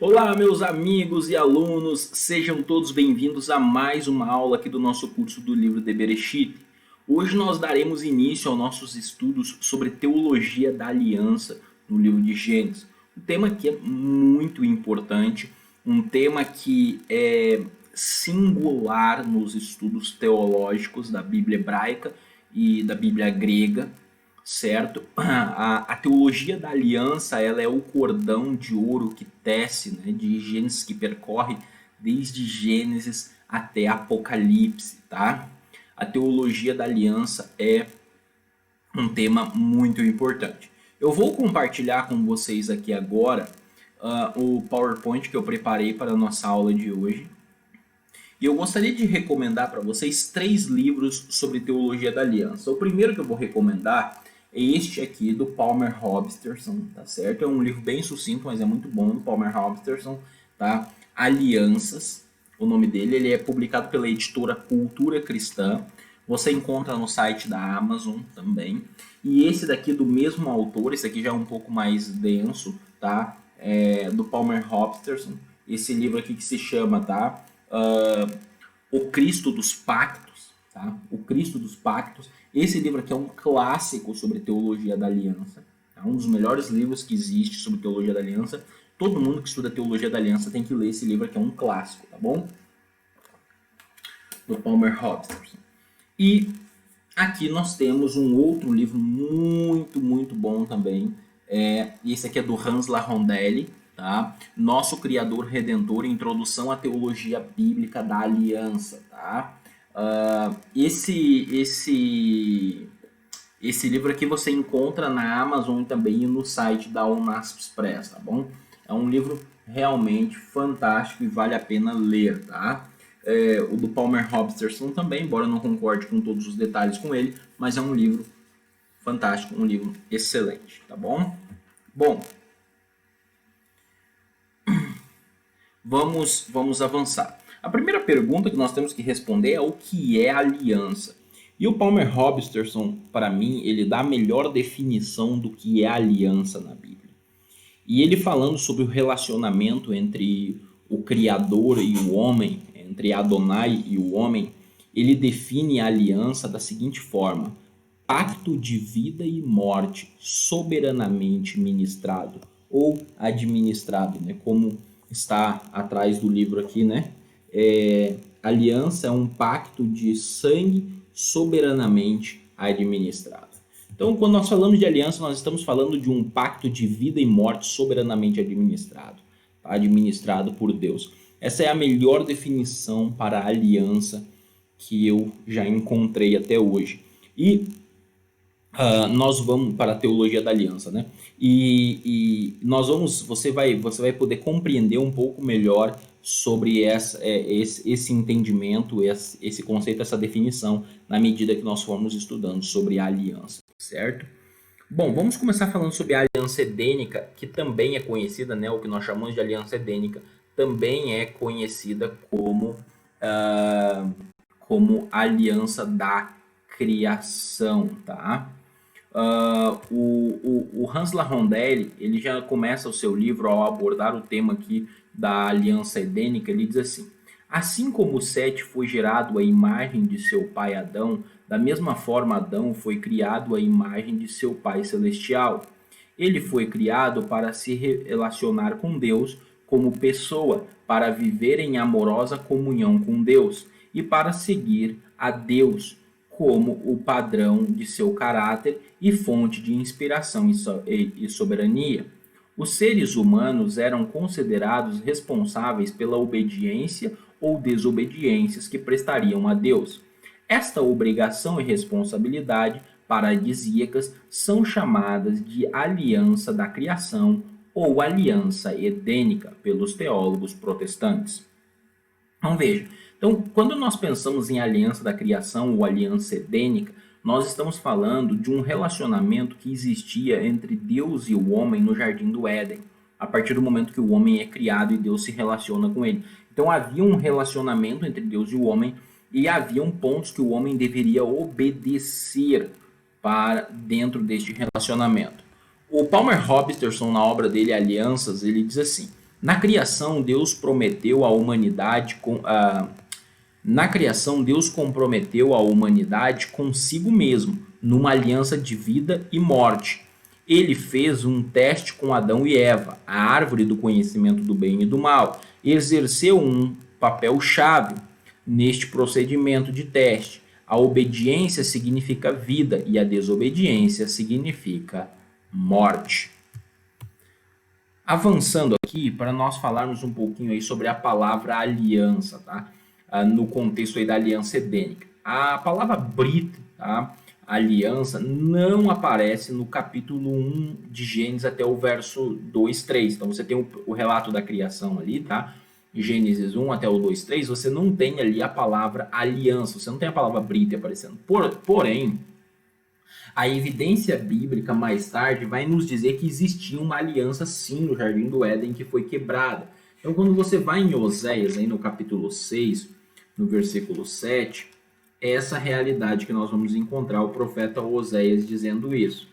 Olá, meus amigos e alunos, sejam todos bem-vindos a mais uma aula aqui do nosso curso do livro de Bereshit. Hoje nós daremos início aos nossos estudos sobre teologia da aliança no livro de Gênesis. Um tema que é muito importante, um tema que é singular nos estudos teológicos da Bíblia hebraica e da Bíblia grega. Certo? A teologia da aliança, ela é o cordão de ouro que tece, né, de Gênesis, que percorre desde Gênesis até Apocalipse, tá? A teologia da aliança é um tema muito importante. Eu vou compartilhar com vocês aqui agora o PowerPoint que eu preparei para a nossa aula de hoje. E eu gostaria de recomendar para vocês 3 livros sobre teologia da aliança. O primeiro que eu vou recomendar é este aqui, do Palmer Robertson, tá certo? É um livro bem sucinto, mas é muito bom, do Palmer Robertson, tá? Alianças, o nome dele, ele é publicado pela editora Cultura Cristã. Você encontra no site da Amazon também. E esse daqui do mesmo autor, esse aqui já é um pouco mais denso, tá? Do Palmer Robertson. Esse livro aqui que se chama, tá? O Cristo dos Pactos, tá? O Cristo dos Pactos. Esse livro aqui é um clássico sobre teologia da aliança, tá? Um dos melhores livros que existe sobre teologia da aliança. Todo mundo que estuda teologia da aliança tem que ler esse livro aqui, é um clássico, tá bom? Do Palmer Robertson. E aqui nós temos um outro livro muito bom também. Esse aqui é do Hans Larondelli, tá? Nosso Criador Redentor, Introdução à Teologia Bíblica da Aliança, tá? Esse livro aqui você encontra na Amazon e também no site da Unasp Press, tá bom? É um livro realmente fantástico e vale a pena ler, tá? O do Palmer Robertson também, embora eu não concorde com todos os detalhes com ele, mas é um livro fantástico, um livro excelente, tá bom? Bom, vamos avançar. A primeira pergunta que nós temos que responder é o que é aliança. E o Palmer Robertson, para mim, ele dá a melhor definição do que é aliança na Bíblia. E ele falando sobre o relacionamento entre o Criador e o homem, entre Adonai e o homem, ele define a aliança da seguinte forma: pacto de vida e morte soberanamente ministrado ou administrado, né? Como está atrás do livro aqui, né? Aliança é um pacto de sangue soberanamente administrado. Então, quando nós falamos de aliança, nós estamos falando de um pacto de vida e morte soberanamente administrado, tá? Administrado por Deus. Essa é a melhor definição para a aliança que eu já encontrei até hoje. E nós vamos para a teologia da aliança, né? E você vai poder compreender um pouco melhor sobre esse entendimento, esse conceito, essa definição, na medida que nós formos estudando sobre a aliança, certo? Bom, vamos começar falando sobre a aliança edênica, que também é conhecida, né? O que nós chamamos de aliança edênica, também é conhecida como aliança da criação, tá? O Hans Larondelli, ele já começa o seu livro ao abordar o tema aqui da aliança edênica. Ele diz assim como Sete foi gerado à imagem de seu pai Adão, da mesma forma Adão foi criado à imagem de seu pai celestial. Ele foi criado para se relacionar com Deus como pessoa, para viver em amorosa comunhão com Deus e para seguir a Deus como o padrão de seu caráter e fonte de inspiração e soberania. Os seres humanos eram considerados responsáveis pela obediência ou desobediências que prestariam a Deus. Esta obrigação e responsabilidade paradisíacas são chamadas de aliança da criação ou aliança edênica pelos teólogos protestantes. Então veja, quando nós pensamos em aliança da criação ou aliança edênica, nós estamos falando de um relacionamento que existia entre Deus e o homem no Jardim do Éden, a partir do momento que o homem é criado e Deus se relaciona com ele. Então havia um relacionamento entre Deus e o homem e haviam pontos que o homem deveria obedecer para dentro deste relacionamento. O Palmer Robertson, na obra dele Alianças, ele diz assim: Na criação, Deus prometeu à humanidade na criação, Deus comprometeu a humanidade consigo mesmo, numa aliança de vida e morte. Ele fez um teste com Adão e Eva, a árvore do conhecimento do bem e do mal. Exerceu um papel-chave neste procedimento de teste. A obediência significa vida e a desobediência significa morte. Avançando aqui, para nós falarmos um pouquinho aí sobre a palavra aliança, tá? No contexto aí da aliança edênica. A palavra Brit, tá? Aliança, não aparece no capítulo 1 de Gênesis até o verso 2, 3. Então você tem o relato da criação ali, tá? Gênesis 1 até o 2, 3, você não tem ali a palavra aliança, você não tem a palavra Brit aparecendo. Porém, a evidência bíblica mais tarde vai nos dizer que existia uma aliança sim no Jardim do Éden que foi quebrada. Então quando você vai em Oséias, aí no capítulo 6, no versículo 7, é essa realidade que nós vamos encontrar o profeta Oséias dizendo isso.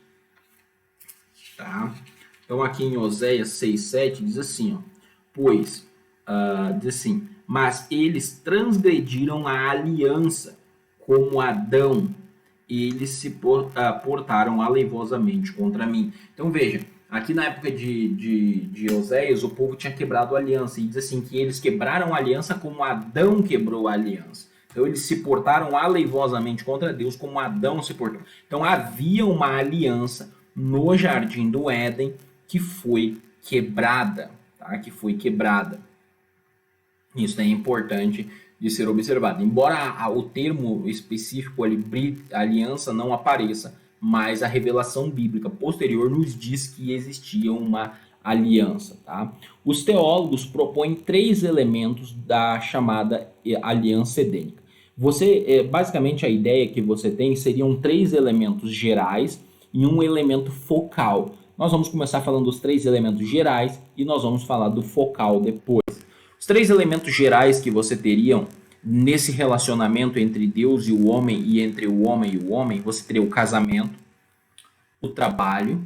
Tá? Então aqui em Oséias 6, 7 diz assim, ó, diz assim, mas eles transgrediram a aliança como Adão, eles se portaram aleivosamente contra mim. Então veja, aqui na época de Oséias, o povo tinha quebrado a aliança, e diz assim que eles quebraram a aliança como Adão quebrou a aliança. Então eles se portaram aleivosamente contra Deus como Adão se portou. Então havia uma aliança no Jardim do Éden que foi quebrada, tá? Que foi quebrada. Isso é importante de ser observado. Embora o termo específico ali, aliança, não apareça, mas a revelação bíblica posterior nos diz que existia uma aliança. Tá? Os teólogos propõem 3 elementos da chamada aliança edênica. Basicamente, a ideia que você tem seriam 3 elementos gerais e um elemento focal. Nós vamos começar falando dos 3 elementos gerais e nós vamos falar do focal depois. Os 3 elementos gerais que você teriam nesse relacionamento entre Deus e o homem e entre o homem e o homem, você teria o casamento, o trabalho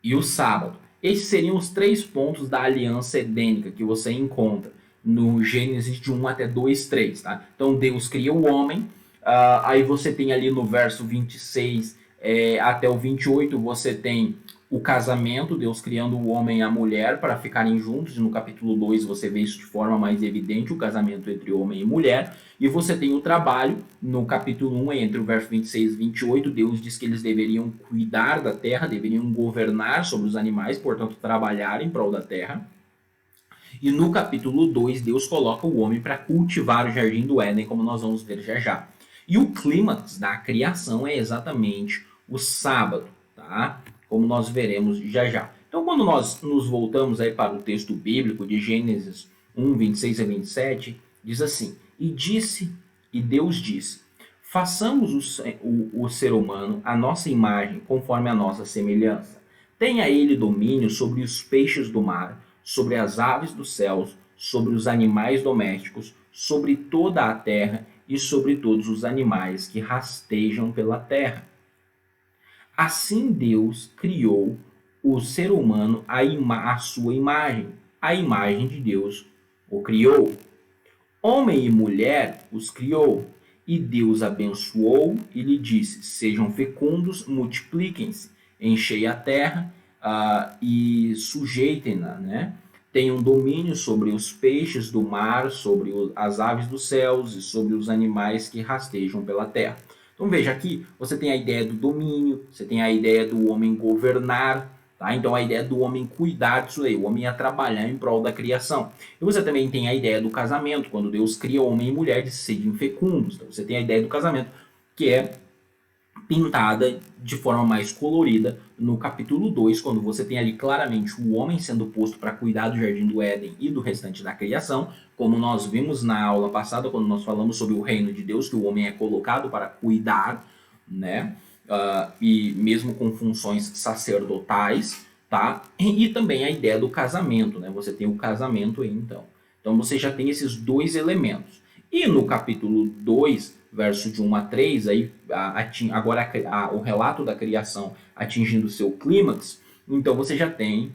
e o sábado. Esses seriam os 3 pontos da aliança edênica que você encontra no Gênesis de 1 até 2, 3. Tá? Então Deus cria o homem, aí você tem ali no verso 26 até o 28, você tem o casamento, Deus criando o homem e a mulher para ficarem juntos. No capítulo 2 você vê isso de forma mais evidente, o casamento entre homem e mulher. E você tem o trabalho, no capítulo 1, entre o verso 26 e 28, Deus diz que eles deveriam cuidar da terra, deveriam governar sobre os animais, portanto trabalhar em prol da terra. E no capítulo 2, Deus coloca o homem para cultivar o Jardim do Éden, como nós vamos ver já já. E o clímax da criação é exatamente o sábado, tá? Como nós veremos já já. Então, quando nós nos voltamos aí para o texto bíblico de Gênesis 1, 26 a 27, diz assim, e Deus disse, façamos o ser humano a nossa imagem, conforme a nossa semelhança. Tenha ele domínio sobre os peixes do mar, sobre as aves dos céus, sobre os animais domésticos, sobre toda a terra e sobre todos os animais que rastejam pela terra. Assim Deus criou o ser humano à sua imagem. A imagem de Deus o criou. Homem e mulher os criou. E Deus abençoou e lhe disse, sejam fecundos, multipliquem-se, enchei a terra e sujeitem-na, né? Tenham domínio sobre os peixes do mar, sobre as aves dos céus e sobre os animais que rastejam pela terra. Então veja aqui, você tem a ideia do domínio, você tem a ideia do homem governar, tá? Então a ideia do homem cuidar disso aí, o homem ia trabalhar em prol da criação. E você também tem a ideia do casamento, quando Deus cria homem e mulher de serem fecundos. Então você tem a ideia do casamento, que é pintada de forma mais colorida no capítulo 2, quando você tem ali claramente o homem sendo posto para cuidar do Jardim do Éden e do restante da criação, como nós vimos na aula passada, quando nós falamos sobre o reino de Deus, que o homem é colocado para cuidar, né? E mesmo com funções sacerdotais, tá? E também a ideia do casamento, né? Você tem o casamento aí, então. Então você já tem esses 2 elementos. E no capítulo 2, verso de 1 a 3, aí, agora o relato da criação atingindo seu clímax, então você já tem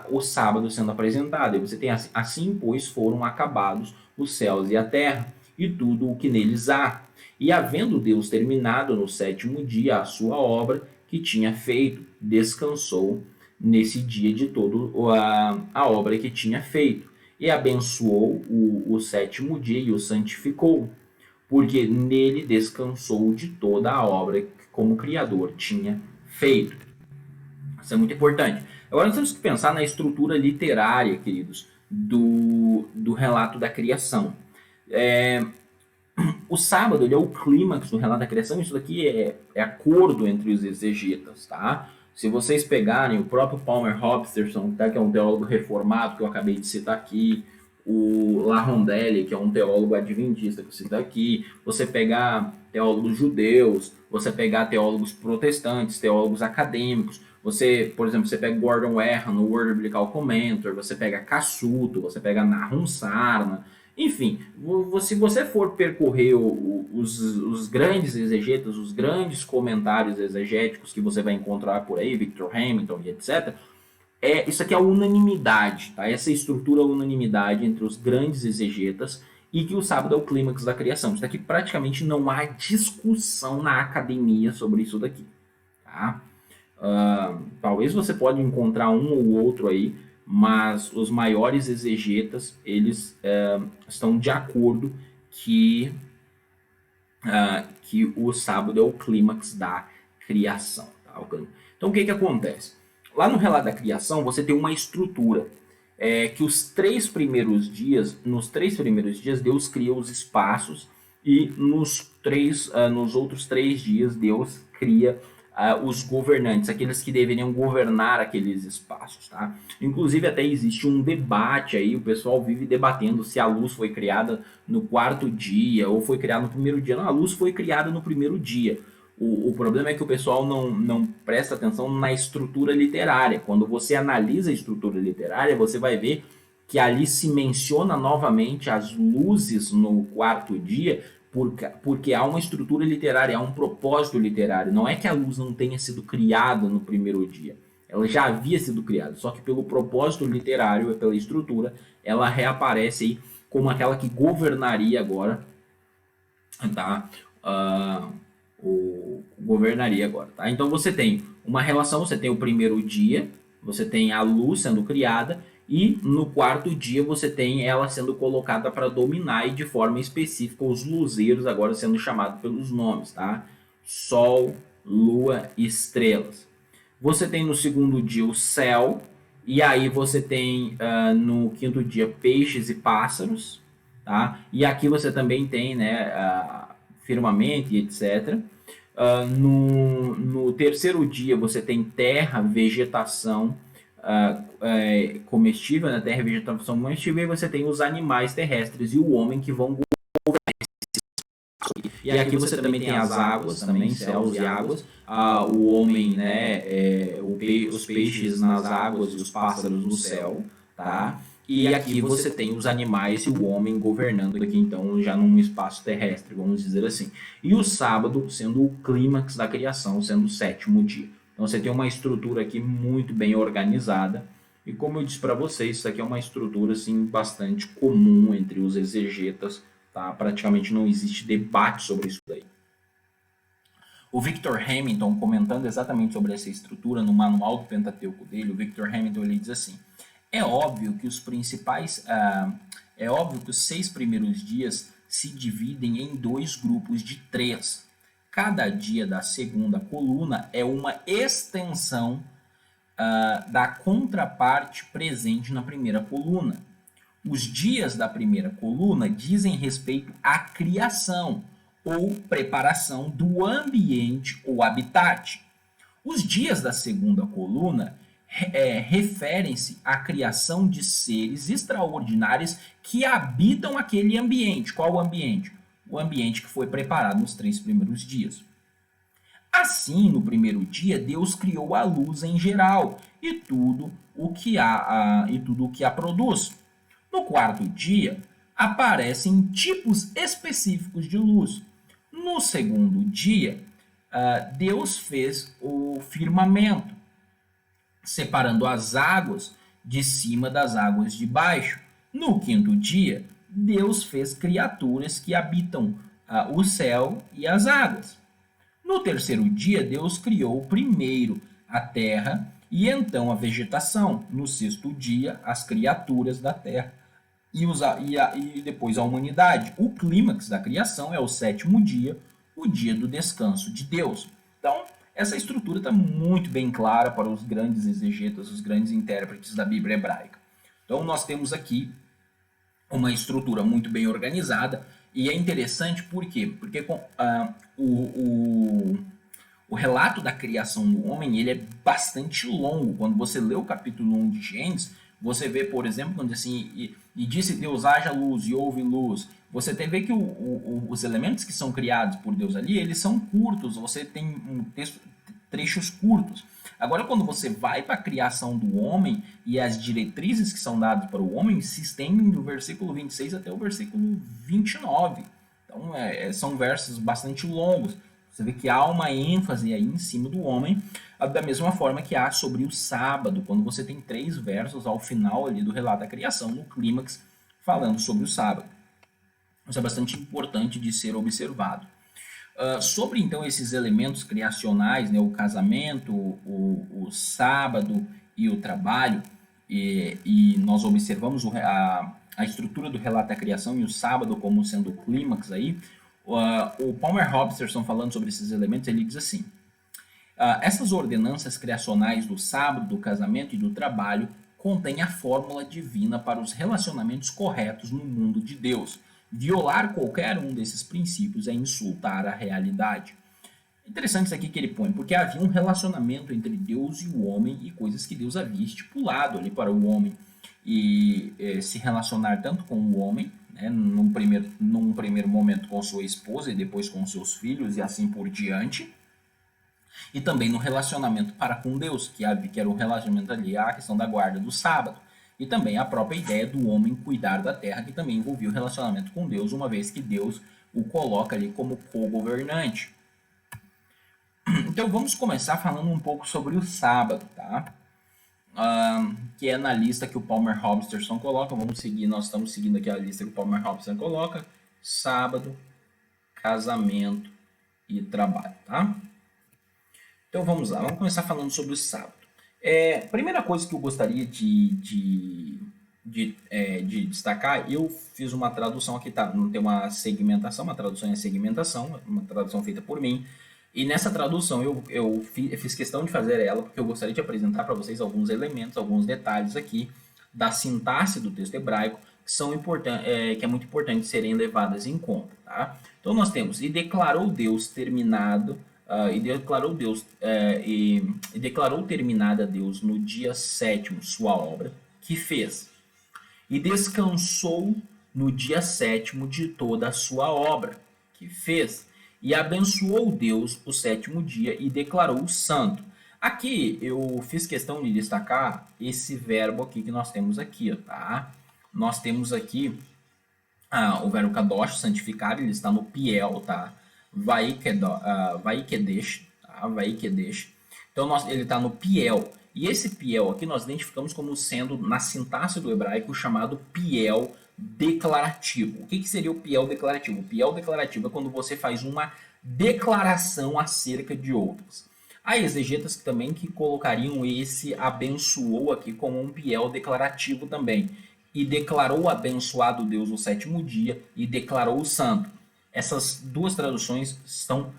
o sábado sendo apresentado. E você tem assim, pois foram acabados os céus e a terra, e tudo o que neles há. E havendo Deus terminado no sétimo dia a sua obra que tinha feito, descansou nesse dia de toda a obra que tinha feito. E abençoou o sétimo dia e o santificou, porque nele descansou de toda a obra que como Criador tinha feito. Isso é muito importante. Agora nós temos que pensar na estrutura literária, queridos, do relato da criação. O sábado ele é o clímax do relato da criação. Isso daqui é acordo entre os exegetas, tá? Se vocês pegarem o próprio Palmer Hobson, tá, que é um teólogo reformado que eu acabei de citar aqui, o La Rondelli, que é um teólogo adventista que eu cito aqui, você pegar teólogos judeus, você pegar teólogos protestantes, teólogos acadêmicos, você, por exemplo, você pega Gordon Werhan no Word Biblical Commentator, você pega Cassuto, você pega Nahum Sarna, enfim, se você for percorrer os grandes exegetas, os grandes comentários exegéticos que você vai encontrar por aí, Victor Hamilton e etc., isso aqui é a unanimidade, tá? Essa estrutura é a unanimidade entre os grandes exegetas e que o sábado é o clímax da criação. Isso daqui praticamente não há discussão na academia sobre isso daqui, tá? Talvez você pode encontrar um ou outro aí, mas os maiores exegetas, eles estão de acordo que o sábado é o clímax da criação. Tá? Então o que acontece? Lá no relato da criação, você tem uma estrutura, que nos 3 primeiros dias, Deus cria os espaços, e nos outros 3 dias, Deus cria os governantes, aqueles que deveriam governar aqueles espaços, tá? Inclusive até existe um debate aí, o pessoal vive debatendo se a luz foi criada no 4º dia ou foi criada no 1º dia. Não, a luz foi criada no 1º dia. O problema é que o pessoal não presta atenção na estrutura literária. Quando você analisa a estrutura literária, você vai ver que ali se menciona novamente as luzes no 4º dia, porque há uma estrutura literária, há um propósito literário. Não é que a luz não tenha sido criada no 1º dia. Ela já havia sido criada, só que pelo propósito literário, pela estrutura, ela reaparece aí como aquela que governaria agora, tá? Governaria agora, tá? Então você tem uma relação, você tem o 1º dia, você tem a luz sendo criada, e no 4º dia você tem ela sendo colocada para dominar, e de forma específica os luzeiros agora sendo chamados pelos nomes, tá? Sol, lua e estrelas. Você tem no 2º dia o céu, e aí você tem no 5º dia peixes e pássaros, tá? E aqui você também tem, né, firmamento e etc. No 3º dia você tem terra, vegetação comestível, né? Terra, vegetação comestível, e você tem os animais terrestres e o homem que vão governar. E aqui você também tem as águas, também céus e águas, o homem, né, os peixes nas águas e os pássaros no céu, tá? E aqui você tem os animais e o homem governando aqui, então, já num espaço terrestre, vamos dizer assim. E o sábado sendo o clímax da criação, sendo o 7º dia. Então você tem uma estrutura aqui muito bem organizada. E como eu disse para vocês, isso aqui é uma estrutura assim, bastante comum entre os exegetas. Tá? Praticamente não existe debate sobre isso daí. O Victor Hamilton, comentando exatamente sobre essa estrutura no manual do Pentateuco dele, o Victor Hamilton ele diz assim: é óbvio que os 6 primeiros dias se dividem em 2 grupos de 3. Cada dia da segunda coluna é uma extensão da contraparte presente na primeira coluna. Os dias da primeira coluna dizem respeito à criação ou preparação do ambiente ou habitat. Os dias da segunda coluna referem-se à criação de seres extraordinários que habitam aquele ambiente. Qual ambiente? O ambiente que foi preparado nos 3 primeiros dias. Assim, no 1º dia, Deus criou a luz em geral e tudo o que a produz. No 4º dia, aparecem tipos específicos de luz. No 2º dia, Deus fez o firmamento. separando as águas de cima das águas de baixo. No quinto dia, Deus fez criaturas que habitam o céu e as águas. No terceiro dia, Deus criou primeiro a terra e então a vegetação. No sexto dia, as criaturas da terra e depois a humanidade. O clímax da criação é o sétimo dia, o dia do descanso de Deus. Então, essa estrutura está muito bem clara para os grandes exegetas, os grandes intérpretes da Bíblia hebraica. Então, nós temos aqui uma estrutura muito bem organizada, e é interessante por quê? Porque o relato da criação do homem ele é bastante longo. Quando você lê o capítulo 1 de Gênesis, você vê, por exemplo, quando assim, e disse Deus, haja luz, e houve luz. Você vê que os elementos que são criados por Deus ali, eles são curtos, você tem trechos curtos. Agora, quando você vai para a criação do homem e as diretrizes que são dadas para o homem se estendem do versículo 26 até o versículo 29. Então, são versos bastante longos. Você vê que há uma ênfase aí em cima do homem, da mesma forma que há sobre o sábado, quando você tem 3 versos ao final ali do relato da criação, no clímax, falando sobre o sábado. Isso é bastante importante de ser observado. Sobre, então, esses elementos criacionais, né, o casamento, o sábado e o trabalho, e nós observamos a estrutura do relato da criação e o sábado como sendo o clímax aí, o Palmer Hobson, falando sobre esses elementos, ele diz assim: essas ordenanças criacionais do sábado, do casamento e do trabalho contêm a fórmula divina para os relacionamentos corretos no mundo de Deus. Violar qualquer um desses princípios é insultar a realidade. Interessante isso aqui que ele põe, porque havia um relacionamento entre Deus e o homem e coisas que Deus havia estipulado ali para o homem e se relacionar tanto com o homem, né, num primeiro momento com sua esposa e depois com seus filhos e assim por diante, e também no relacionamento para com Deus, que era o relacionamento ali, a questão da guarda do sábado. E também a própria ideia do homem cuidar da terra, que também envolvia o relacionamento com Deus, uma vez que Deus o coloca ali como co-governante. Então vamos começar falando um pouco sobre o sábado, tá? Que é na lista que o Palmer Hobson coloca. Vamos seguir, nós estamos seguindo aqui a lista que o Palmer Hobson coloca: sábado, casamento e trabalho, tá? Então vamos lá, vamos começar falando sobre o sábado. Primeira coisa que eu gostaria de destacar, eu fiz uma tradução aqui, tá? Não tem uma segmentação, uma tradução em segmentação, uma tradução feita por mim. E nessa tradução eu fiz questão de fazer ela, porque eu gostaria de apresentar para vocês alguns elementos, alguns detalhes aqui da sintaxe do texto hebraico, que é muito importante serem levadas em conta, tá? Então nós temos: e declarou Deus terminado. E declarou terminada Deus no dia sétimo sua obra que fez, e descansou no dia sétimo de toda a sua obra que fez, e abençoou Deus o sétimo dia e declarou santo. Aqui eu fiz questão de destacar esse verbo aqui que nós temos aqui, tá? Nós temos aqui o verbo kadosh, santificar, ele está no piel, tá? Vaikedesh, tá? Vaikedesh. Então ele está no piel. E esse piel aqui nós identificamos como sendo, na sintaxe do hebraico, chamado piel declarativo. O que seria o piel declarativo? O piel declarativo é quando você faz uma declaração acerca de outras. Há exegetas também que colocariam esse abençoou aqui como um piel declarativo também. E declarou abençoado Deus o sétimo dia e declarou o santo. Essas duas traduções são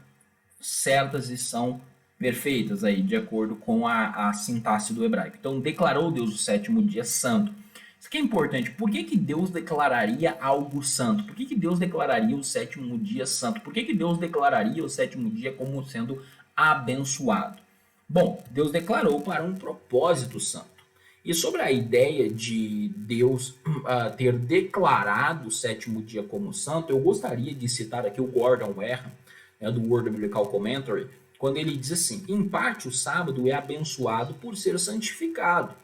certas e são perfeitas aí, de acordo com a sintaxe do hebraico. Então, declarou Deus o sétimo dia santo. Isso aqui é importante. Por que Deus declararia algo santo? Por que Deus declararia o sétimo dia santo? Por que Deus declararia o sétimo dia como sendo abençoado? Bom, Deus declarou para um propósito santo. E sobre a ideia de Deus ter declarado o sétimo dia como santo, eu gostaria de citar aqui o Gordon Werham, do Word Biblical Commentary, quando ele diz assim: em parte o sábado é abençoado por ser santificado,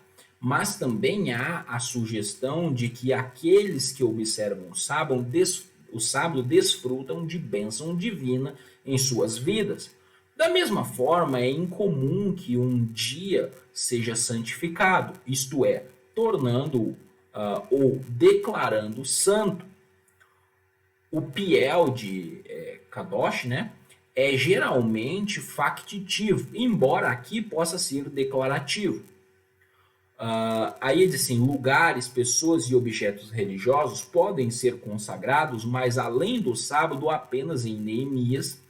mas também há a sugestão de que aqueles que observam o sábado desfrutam de bênção divina em suas vidas. Da mesma forma, é incomum que um dia seja santificado, isto é, tornando ou declarando santo. O Piel de Kadosh, né, é geralmente factitivo, embora aqui possa ser declarativo. Aí diz assim, lugares, pessoas e objetos religiosos podem ser consagrados, mas além do sábado, apenas em Neemias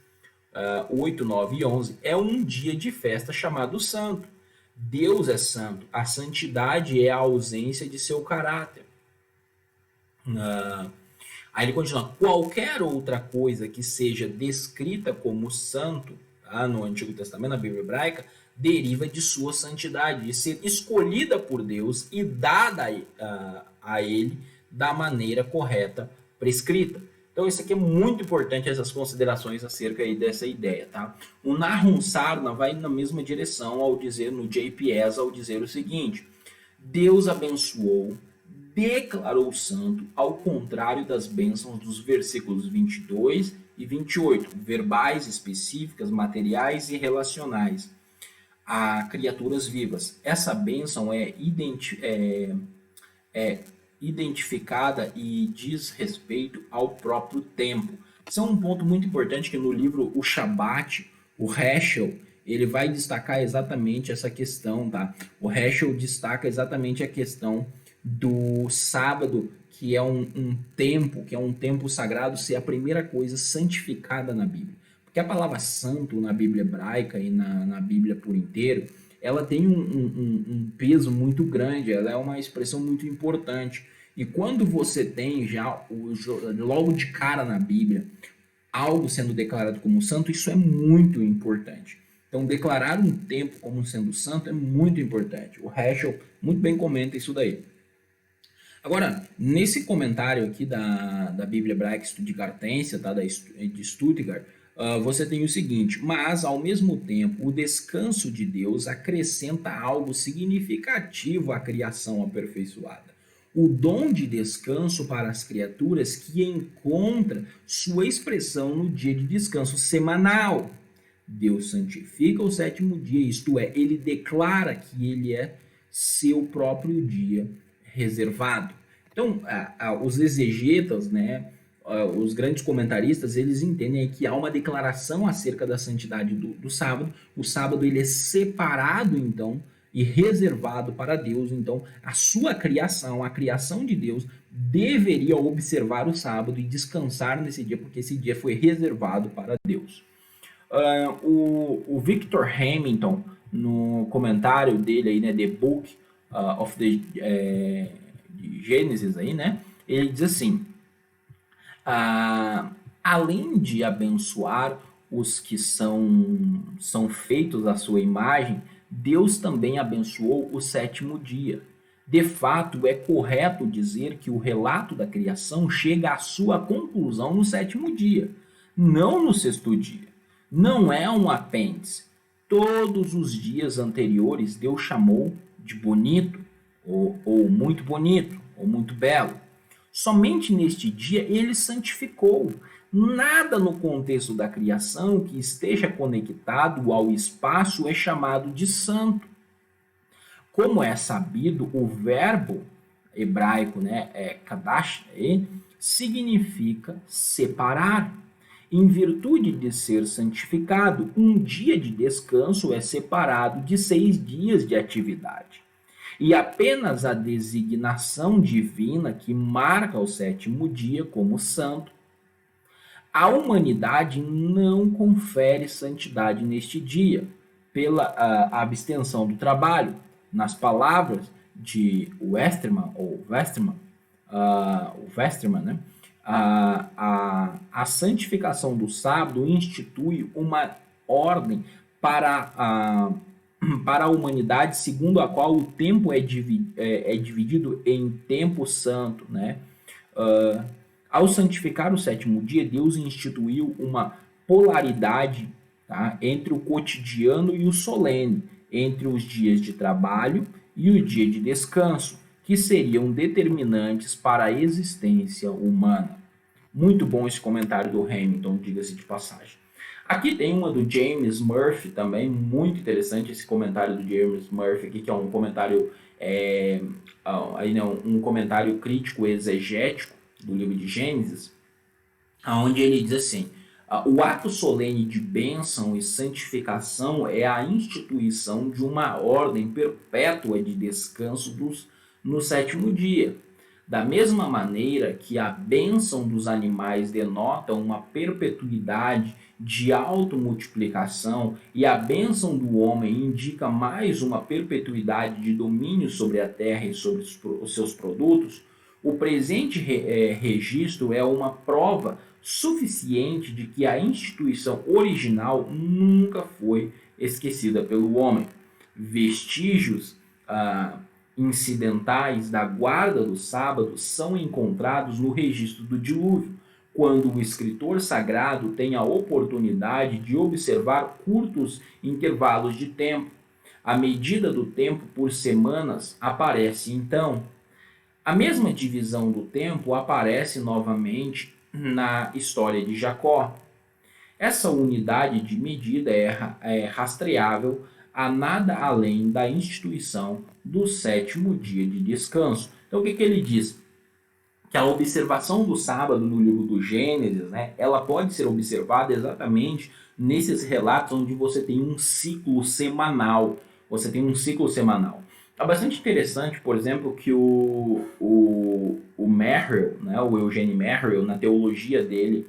8, 9 e 11, é um dia de festa chamado santo. Deus é santo, a santidade é a ausência de seu caráter. Aí ele continua, qualquer outra coisa que seja descrita como santo, tá, no Antigo Testamento, na Bíblia Hebraica, deriva de sua santidade, de ser escolhida por Deus e dada a ele da maneira correta prescrita. Então isso aqui é muito importante, essas considerações acerca aí dessa ideia, tá? O Nahum Sarna vai na mesma direção ao dizer, no JPS, ao dizer o seguinte, Deus abençoou, declarou santo, ao contrário das bênçãos dos versículos 22 e 28, verbais, específicas, materiais e relacionais, a criaturas vivas. Essa bênção é identificada e diz respeito ao próprio tempo. Isso é um ponto muito importante que no livro O Shabat, o Heschel, ele vai destacar exatamente essa questão, tá? O Heschel destaca exatamente a questão do sábado, que é um tempo sagrado, ser a primeira coisa santificada na Bíblia. Porque a palavra santo na Bíblia hebraica e na Bíblia por inteiro, ela tem um peso muito grande, ela é uma expressão muito importante. E quando você tem já, logo de cara na Bíblia, algo sendo declarado como santo, isso é muito importante. Então, declarar um tempo como sendo santo é muito importante. O Heschel muito bem comenta isso daí. Agora, nesse comentário aqui da Bíblia Hebraica Stuttgartense, tá, de Stuttgart, você tem o seguinte, mas ao mesmo tempo o descanso de Deus acrescenta algo significativo à criação aperfeiçoada. O dom de descanso para as criaturas que encontra sua expressão no dia de descanso semanal. Deus santifica o sétimo dia, isto é, ele declara que ele é seu próprio dia reservado. Então, os exegetas, né, os grandes comentaristas, eles entendem que há uma declaração acerca da santidade do sábado. O sábado ele é separado, então, e reservado para Deus. Então, a sua criação, a criação de Deus, deveria observar o sábado e descansar nesse dia, porque esse dia foi reservado para Deus. O Victor Hamilton, no comentário dele aí, né, The Book of the de Gênesis aí, né, ele diz assim, além de abençoar os que são feitos à sua imagem, Deus também abençoou o sétimo dia. De fato, é correto dizer que o relato da criação chega à sua conclusão no sétimo dia, não no sexto dia. Não é um apêndice. Todos os dias anteriores Deus chamou de bonito, ou muito bonito, ou muito belo. Somente neste dia ele santificou. Nada no contexto da criação que esteja conectado ao espaço é chamado de santo. Como é sabido, o verbo hebraico, né, kadash, significa separar. Em virtude de ser santificado, um dia de descanso é separado de 6 dias de atividade. E apenas a designação divina que marca o sétimo dia como santo. A humanidade não confere santidade neste dia pela abstenção do trabalho. Nas palavras de Westermann, né? A santificação do sábado institui uma ordem para a humanidade, segundo a qual o tempo é dividido em tempo santo, né? Ao santificar o sétimo dia, Deus instituiu uma polaridade, tá, entre o cotidiano e o solene, entre os dias de trabalho e o dia de descanso, que seriam determinantes para a existência humana. Muito bom esse comentário do Hamilton, diga-se de passagem. Aqui tem uma do James Murphy também, muito interessante esse comentário do James Murphy aqui, que é um comentário, aí, né, um comentário crítico exegético do livro de Gênesis, onde ele diz assim: o ato solene de bênção e santificação é a instituição de uma ordem perpétua de descanso no sétimo dia. Da mesma maneira que a bênção dos animais denota uma perpetuidade de automultiplicação e a bênção do homem indica mais uma perpetuidade de domínio sobre a terra e sobre os seus produtos, o presente registro é uma prova suficiente de que a instituição original nunca foi esquecida pelo homem. Vestígios incidentais da guarda do sábado são encontrados no registro do dilúvio, quando o escritor sagrado tem a oportunidade de observar curtos intervalos de tempo. A medida do tempo por semanas aparece então. A mesma divisão do tempo aparece novamente na história de Jacó. Essa unidade de medida é rastreável a nada além da instituição do sétimo dia de descanso. Então o que ele diz? Que a observação do sábado no livro do Gênesis, né, ela pode ser observada exatamente nesses relatos onde você tem um ciclo semanal. Você tem um ciclo semanal. É bastante interessante, por exemplo, que o Merrill, né, o Eugene Merrill, na teologia dele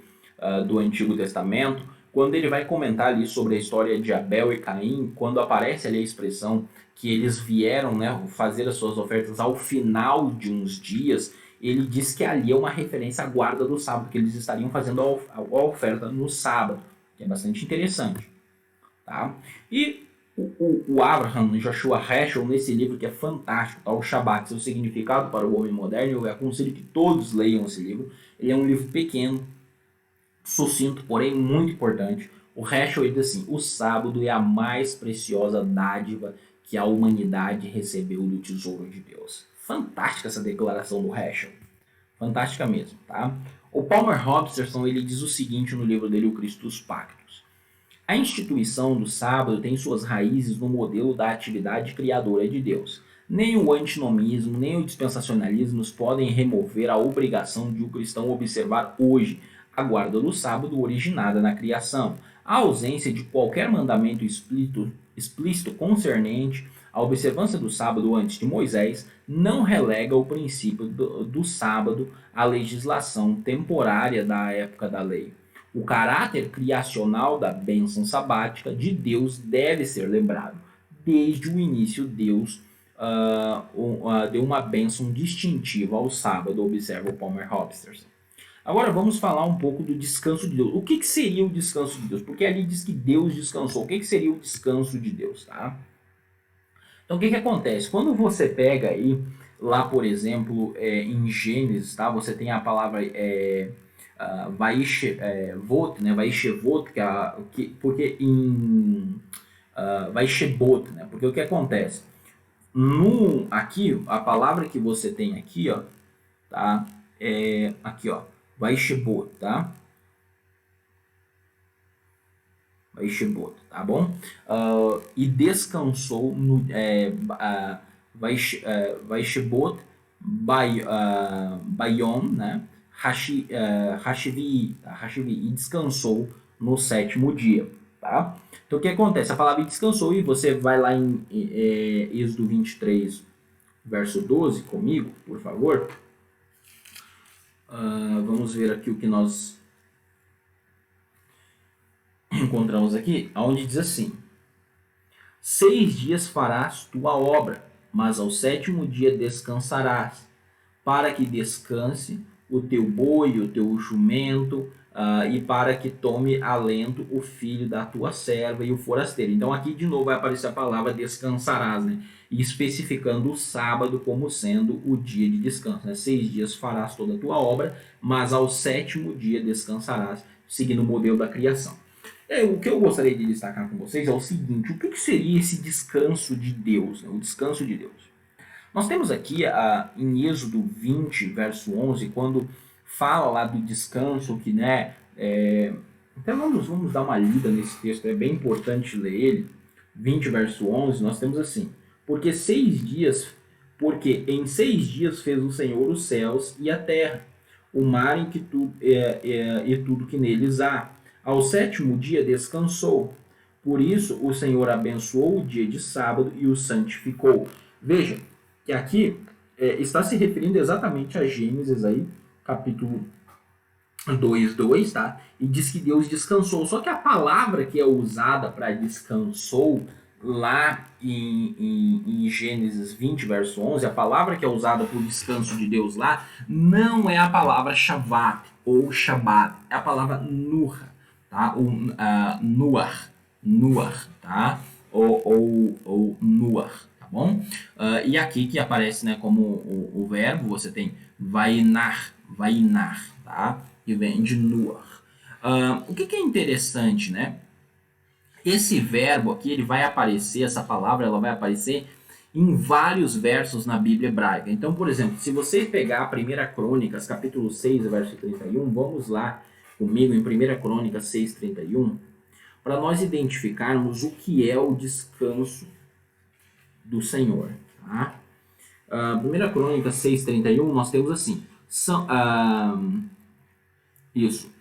do Antigo Testamento, quando ele vai comentar ali sobre a história de Abel e Caim, quando aparece ali a expressão que eles vieram, né, fazer as suas ofertas ao final de uns dias, ele diz que ali é uma referência à guarda do sábado, que eles estariam fazendo a oferta no sábado, que é bastante interessante. Tá? E o Abraham Joshua Heschel, nesse livro que é fantástico, tá? O Shabat, seu significado para o homem moderno, eu aconselho que todos leiam esse livro. Ele é um livro pequeno, sucinto, porém muito importante. O Heschel diz assim: o sábado é a mais preciosa dádiva que a humanidade recebeu do tesouro de Deus. Fantástica essa declaração do Heschel. Fantástica mesmo, tá? O Palmer Hobson, ele diz o seguinte no livro dele, O Cristo dos Pactos: a instituição do sábado tem suas raízes no modelo da atividade criadora de Deus. Nem o antinomismo, nem o dispensacionalismo podem remover a obrigação de o cristão observar hoje a guarda do sábado originada na criação. A ausência de qualquer mandamento explícito concernente à observância do sábado antes de Moisés não relega o princípio do sábado à legislação temporária da época da lei. O caráter criacional da bênção sabática de Deus deve ser lembrado. Desde o início, Deus deu uma bênção distintiva ao sábado, observa o Palmer Hobson. Agora vamos falar um pouco do descanso de Deus. O que seria o descanso de Deus? Porque ali diz que Deus descansou. O que seria o descanso de Deus? Tá? Então o que acontece? Quando você pega aí, lá por exemplo, em Gênesis, tá? Você tem a palavra Vaishevot, né? Vaishevot, porque em Vaishebot, né? Porque o que acontece? Aqui, a palavra que você tem aqui, ó, tá? Aqui, ó, Vaishebot, tá? Vaishebot, tá bom? E descansou no Vaishebot Bayom, né? Hashivi, e descansou no sétimo dia, tá? Então o que acontece? A palavra descansou, e você vai lá em Êxodo 23, verso 12 comigo, por favor. Vamos ver aqui o que nós encontramos aqui, onde diz assim: 6 dias farás tua obra, mas ao sétimo dia descansarás, para que descanse o teu boi, o teu jumento, e para que tome alento o filho da tua serva e o forasteiro. Então aqui de novo vai aparecer a palavra descansarás, né? E especificando o sábado como sendo o dia de descanso, né? 6 dias farás toda a tua obra, mas ao sétimo dia descansarás, seguindo o modelo da criação. O que eu gostaria de destacar com vocês é o seguinte: o que seria esse descanso de Deus, né? O descanso de Deus. Nós temos aqui em Êxodo 20, verso 11, quando fala lá do descanso, que, né, Então vamos dar uma lida nesse texto, é bem importante ler ele. 20, verso 11, nós temos assim: porque em 6 dias fez o Senhor os céus e a terra, o mar e tudo que neles há. Ao sétimo dia descansou. Por isso o Senhor abençoou o dia de sábado e o santificou. Veja que aqui está se referindo exatamente a Gênesis aí, capítulo 2:2, tá? E diz que Deus descansou. Só que a palavra que é usada para descansou lá em Gênesis 20, verso 11, a palavra que é usada para o descanso de Deus lá, não é a palavra Shabbat ou Shabbat, é a palavra Nuha, tá? Nuar, tá? Ou Nuar, tá bom? E aqui que aparece, né, como o verbo, você tem vainar, tá? Que vem de Nuar. O que é interessante, né? Esse verbo aqui, ele vai aparecer, essa palavra, ela vai aparecer em vários versos na Bíblia hebraica. Então, por exemplo, se você pegar a 1 Crônicas, capítulo 6, verso 31, vamos lá comigo em 1 Crônicas 6, 31, para nós identificarmos o que é o descanso do Senhor. Tá? 1 Crônicas 6, 31, nós temos assim, isso.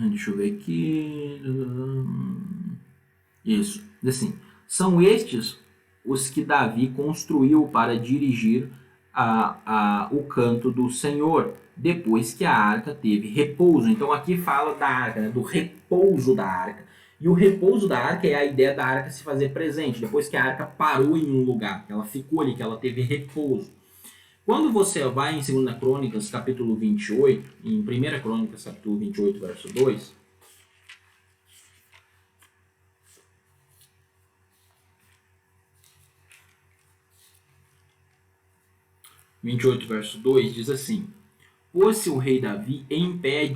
Deixa eu ver aqui. Isso. Assim, são estes os que Davi construiu para dirigir o canto do Senhor, depois que a arca teve repouso. Então aqui fala da arca, né, do repouso da arca. E o repouso da arca é a ideia da arca se fazer presente, depois que a arca parou em um lugar, que ela ficou ali, que ela teve repouso. Quando você vai em 2 Crônicas, capítulo 28, em 1 Crônicas, capítulo 28, verso 2, 28, verso 2, diz assim: Pôs-se o rei Davi em pé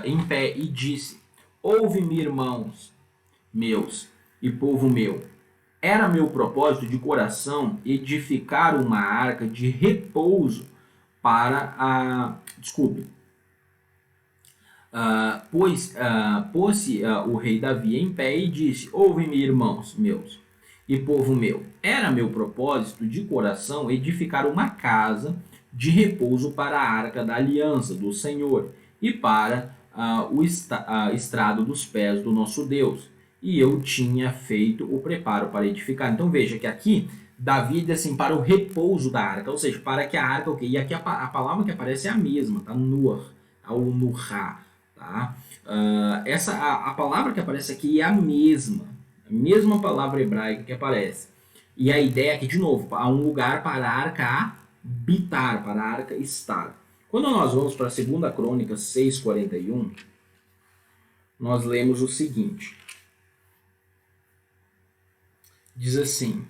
em pé e disse: Ouve-me, irmãos meus e povo meu. Era meu propósito de coração edificar uma arca de repouso para a... Desculpe. Pôs-se o rei Davi em pé e disse: Ouve-me, irmãos meus e povo meu. Era meu propósito de coração edificar uma casa de repouso para a arca da aliança do Senhor e para o estrado dos pés do nosso Deus. E eu tinha feito o preparo para edificar. Então veja que aqui Davi diz assim, para o repouso da arca, ou seja, para que a arca, ok, e aqui a palavra que aparece é a mesma, tá? Nuar, tá? Ou Nuhá, tá? A palavra que aparece aqui é a mesma palavra hebraica que aparece. E a ideia é que, de novo, há um lugar para a arca habitar, para a arca estar. Quando nós vamos para a 2 Crônicas 6:41, nós lemos o seguinte. Diz assim: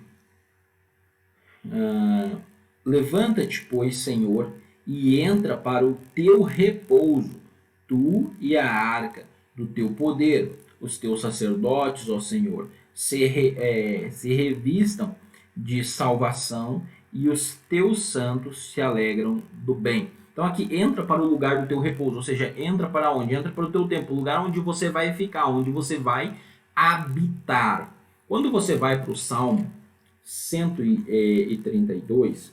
Levanta-te, pois, Senhor, e entra para o teu repouso, tu e a arca do teu poder. Os teus sacerdotes, ó Senhor, se revistam de salvação e os teus santos se alegram do bem. Então aqui entra para o lugar do teu repouso, ou seja, entra para onde? Entra para o teu templo, o lugar onde você vai ficar, onde você vai habitar. Quando você vai para o Salmo 132,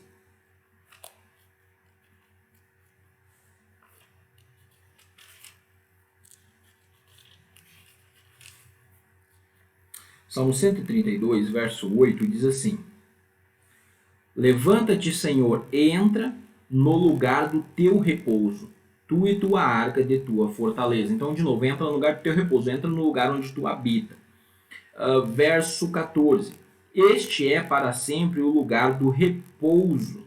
Salmo 132, verso 8, diz assim: Levanta-te, Senhor, entra no lugar do teu repouso, tu e tua arca de tua fortaleza. Então, de novo, entra no lugar do teu repouso, entra no lugar onde tu habita. Verso 14: Este é para sempre o lugar do repouso.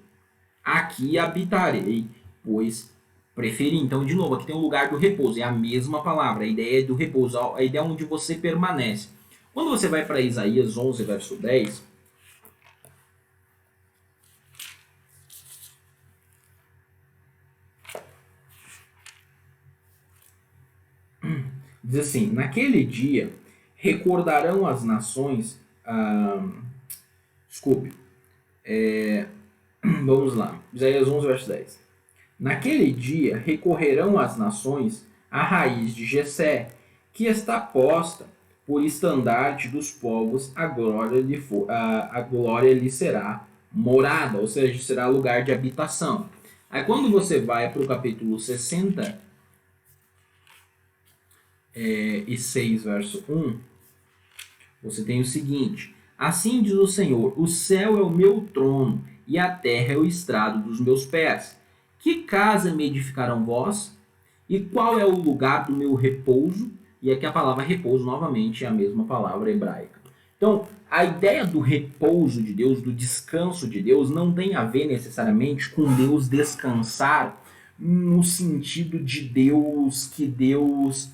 Aqui habitarei, pois preferi. Então, de novo, aqui tem o lugar do repouso, é a mesma palavra, a ideia é do repouso, a ideia é onde você permanece. Quando você vai para Isaías 11, verso 10, diz assim: Naquele dia recordarão as nações. Desculpe. Vamos lá. Isaías 11, verso 10. Naquele dia recorrerão as nações à raiz de Jessé, que está posta por estandarte dos povos, a glória lhe será morada, ou seja, será lugar de habitação. Aí quando você vai para o capítulo 66, verso 1, você tem o seguinte: assim diz o Senhor, o céu é o meu trono, e a terra é o estrado dos meus pés. Que casa me edificarão vós? E qual é o lugar do meu repouso? E aqui a palavra repouso, novamente, é a mesma palavra hebraica. Então, a ideia do repouso de Deus, do descanso de Deus, não tem a ver necessariamente com Deus descansar no sentido de Deus que Deus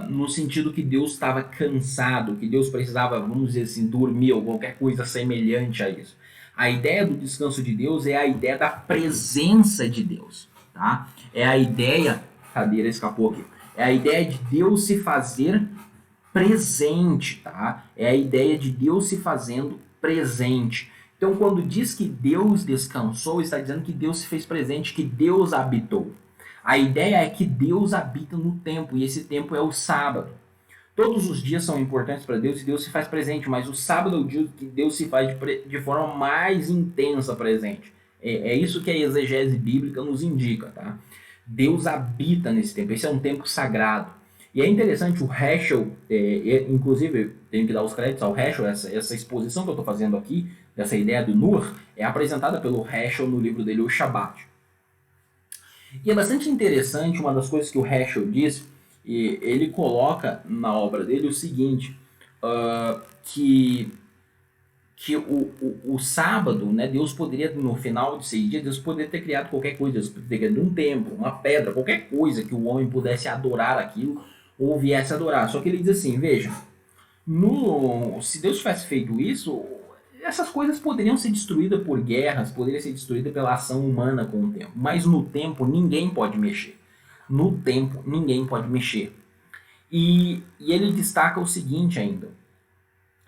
no sentido que Deus estava cansado, que Deus precisava, vamos dizer assim, dormir ou qualquer coisa semelhante a isso. A ideia do descanso de Deus é a ideia da presença de Deus, tá? É a ideia, cadeira escapou aqui, é a ideia de Deus se fazer presente, tá? É a ideia de Deus se fazendo presente. Então, quando diz que Deus descansou, está dizendo que Deus se fez presente, que Deus habitou. A ideia é que Deus habita no tempo, e esse tempo é o sábado. Todos os dias são importantes para Deus e Deus se faz presente, mas o sábado é o dia que Deus se faz de forma mais intensa presente. É isso que a exegese bíblica nos indica, tá? Deus habita nesse tempo, esse é um tempo sagrado. E é interessante, o Heschel, inclusive, tenho que dar os créditos ao Heschel, essa exposição que eu estou fazendo aqui, dessa ideia do Nur, é apresentada pelo Heschel no livro dele, O Shabat. E é bastante interessante uma das coisas que o Heschel diz, e ele coloca na obra dele o seguinte, que o sábado, né, Deus poderia, no final de 6 dias, Deus poderia ter criado qualquer coisa, Deus poderia ter criado um templo, uma pedra, qualquer coisa que o homem pudesse adorar aquilo ou viesse adorar. Só que ele diz assim, veja, se Deus tivesse feito isso, essas coisas poderiam ser destruídas por guerras, poderiam ser destruídas pela ação humana com o tempo. Mas no tempo ninguém pode mexer. No tempo ninguém pode mexer. E ele destaca o seguinte ainda.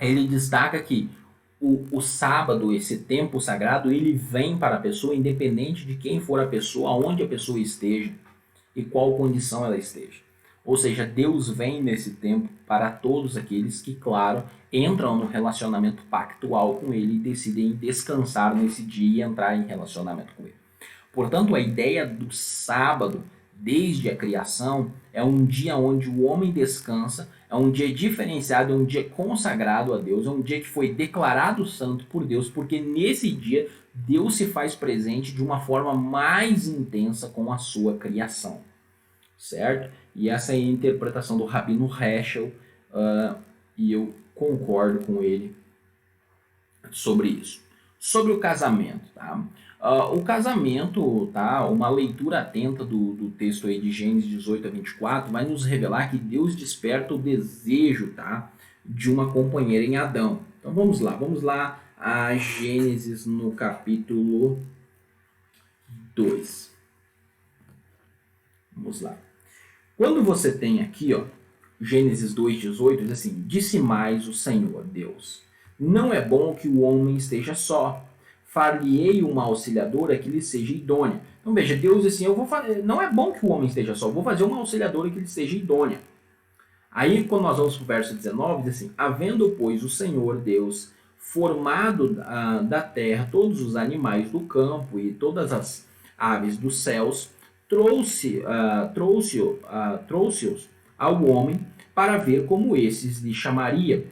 Ele destaca que o sábado, esse tempo sagrado, ele vem para a pessoa independente de quem for a pessoa, aonde a pessoa esteja e qual condição ela esteja. Ou seja, Deus vem nesse tempo para todos aqueles que, claro, entram no relacionamento pactual com Ele e decidem descansar nesse dia e entrar em relacionamento com Ele. Portanto, a ideia do sábado, desde a criação, é um dia onde o homem descansa, é um dia diferenciado, é um dia consagrado a Deus, é um dia que foi declarado santo por Deus, porque nesse dia Deus se faz presente de uma forma mais intensa com a sua criação. Certo? E essa é a interpretação do Rabino Heschel, e eu concordo com ele sobre isso. Sobre o casamento, tá? O casamento, tá? Uma leitura atenta do texto aí de Gênesis 18 a 24 vai nos revelar que Deus desperta o desejo, tá? De uma companheira em Adão. Então vamos lá a Gênesis no capítulo 2. Vamos lá. Quando você tem aqui, ó, Gênesis 2,18, diz assim, disse mais o Senhor Deus, não é bom que o homem esteja só, far-lhe-ei uma auxiliadora que lhe seja idônea. Então veja, Deus diz assim, não é bom que o homem esteja só, eu vou fazer uma auxiliadora que lhe seja idônea. Aí quando nós vamos para o verso 19, diz assim, havendo pois o Senhor Deus formado da terra todos os animais do campo e todas as aves dos céus, trouxe-os ao homem para ver como esses lhe chamaria.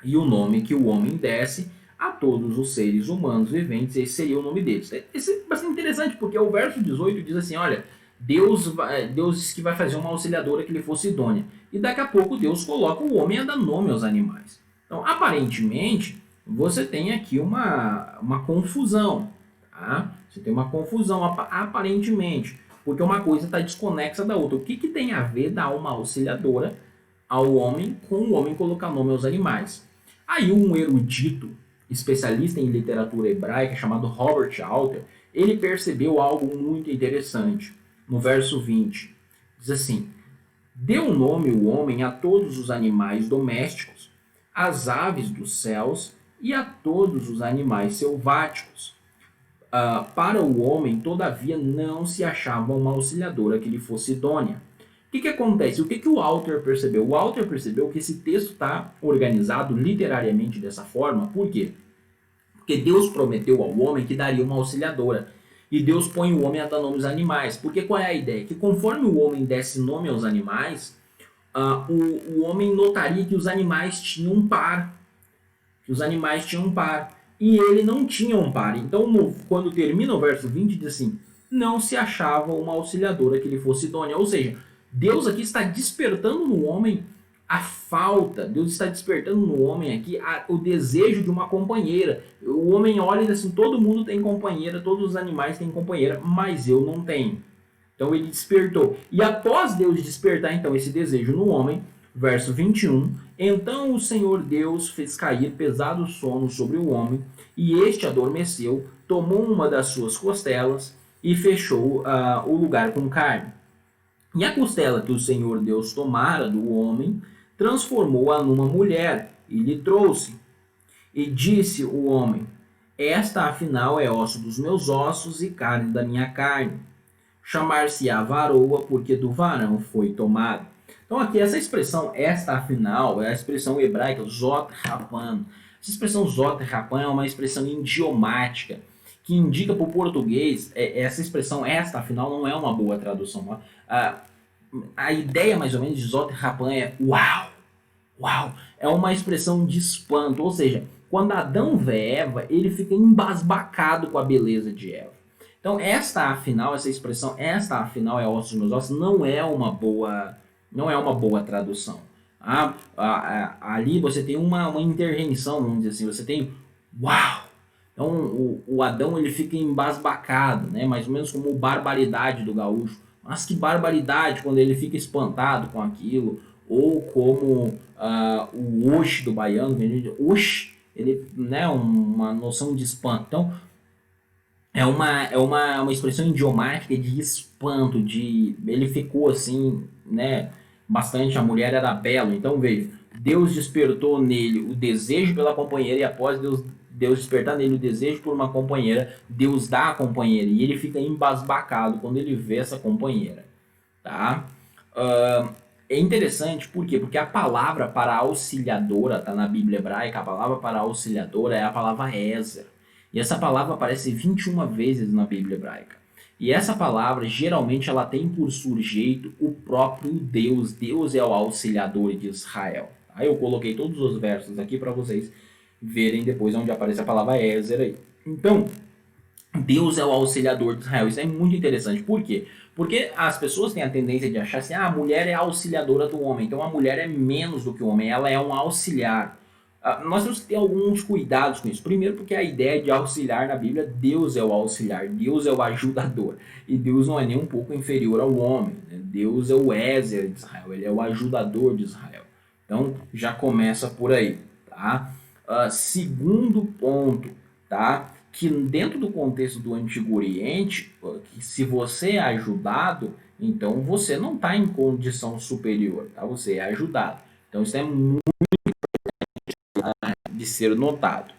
E o nome que o homem desse a todos os seres humanos viventes, esse seria o nome deles. Isso é bastante interessante, porque o verso 18 diz assim, olha, Deus disse que vai fazer uma auxiliadora que lhe fosse idônea. E daqui a pouco Deus coloca o homem a dar nome aos animais. Então, aparentemente, você tem aqui uma confusão, tá? Você tem uma confusão, aparentemente, porque uma coisa está desconexa da outra. O que tem a ver dar uma auxiliadora ao homem com o homem colocar nome aos animais? Aí um erudito, especialista em literatura hebraica, chamado Robert Alter, ele percebeu algo muito interessante. No verso 20, diz assim, deu nome o homem a todos os animais domésticos, às aves dos céus e a todos os animais selváticos. Para o homem, todavia, não se achava uma auxiliadora que lhe fosse idônea. O que acontece? O que o autor percebeu? O autor percebeu que esse texto está organizado literariamente dessa forma. Por quê? Porque Deus prometeu ao homem que daria uma auxiliadora. E Deus põe o homem a dar nome aos animais. Porque qual é a ideia? Que conforme o homem desse nome aos animais, o homem notaria que os animais tinham um par. Que os animais tinham um par. E ele não tinha um par. Então, quando termina o verso 20, diz assim: não se achava uma auxiliadora que lhe fosse idônea. Ou seja, Deus aqui está despertando no homem a falta. Deus está despertando no homem aqui o desejo de uma companheira. O homem olha e diz assim: todo mundo tem companheira, todos os animais têm companheira, mas eu não tenho. Então ele despertou. E após Deus despertar então esse desejo no homem, verso 21, então o Senhor Deus fez cair pesado sono sobre o homem, e este adormeceu, tomou uma das suas costelas e fechou o lugar com carne. E a costela que o Senhor Deus tomara do homem, transformou-a numa mulher e lhe trouxe. E disse o homem: esta afinal é osso dos meus ossos e carne da minha carne. Chamar-se-á varoa, porque do varão foi tomado. Então aqui essa expressão, esta afinal, é a expressão hebraica zot rapan. Essa expressão zot rapan é uma expressão idiomática que indica para o português, essa expressão esta afinal não é uma boa tradução. A ideia mais ou menos de zot rapan é uau, uau, é uma expressão de espanto, ou seja, quando Adão vê Eva, ele fica embasbacado com a beleza de Eva. Então, essa expressão, esta afinal é osso dos meus ossos, não é uma boa tradução. Ali você tem uma interjeição, vamos dizer assim, você tem uau. Então, o Adão ele fica embasbacado, né? Mais ou menos como barbaridade do gaúcho. Mas que barbaridade quando ele fica espantado com aquilo. Ou como o oxe do baiano, oxe, ele, né, uma noção de espanto. Então, é uma expressão idiomática de espanto, ele ficou assim, né, bastante, a mulher era bela. Então veja, Deus despertou nele o desejo pela companheira, e após Deus despertar nele o desejo por uma companheira, Deus dá a companheira, e ele fica embasbacado quando ele vê essa companheira, tá? É interessante, por quê? Porque a palavra para auxiliadora, tá na Bíblia hebraica, a palavra para auxiliadora é a palavra Ezer. E essa palavra aparece 21 vezes na Bíblia hebraica. E essa palavra, geralmente, ela tem por sujeito o próprio Deus. Deus é o auxiliador de Israel. Aí eu coloquei todos os versos aqui para vocês verem depois onde aparece a palavra Ezer aí. Então, Deus é o auxiliador de Israel. Isso é muito interessante. Por quê? Porque as pessoas têm a tendência de achar assim, a mulher é a auxiliadora do homem. Então a mulher é menos do que o homem, ela é um auxiliar. Nós temos que ter alguns cuidados com isso. Primeiro, porque a ideia de auxiliar na Bíblia, Deus é o auxiliar, Deus é o ajudador. E Deus não é nem um pouco inferior ao homem. Né? Deus é o Ezer de Israel, ele é o ajudador de Israel. Então, já começa por aí. Tá? Segundo ponto, tá? Que dentro do contexto do Antigo Oriente, que se você é ajudado, então você não está em condição superior, tá? Você é ajudado. Então, isso é muito de ser notado.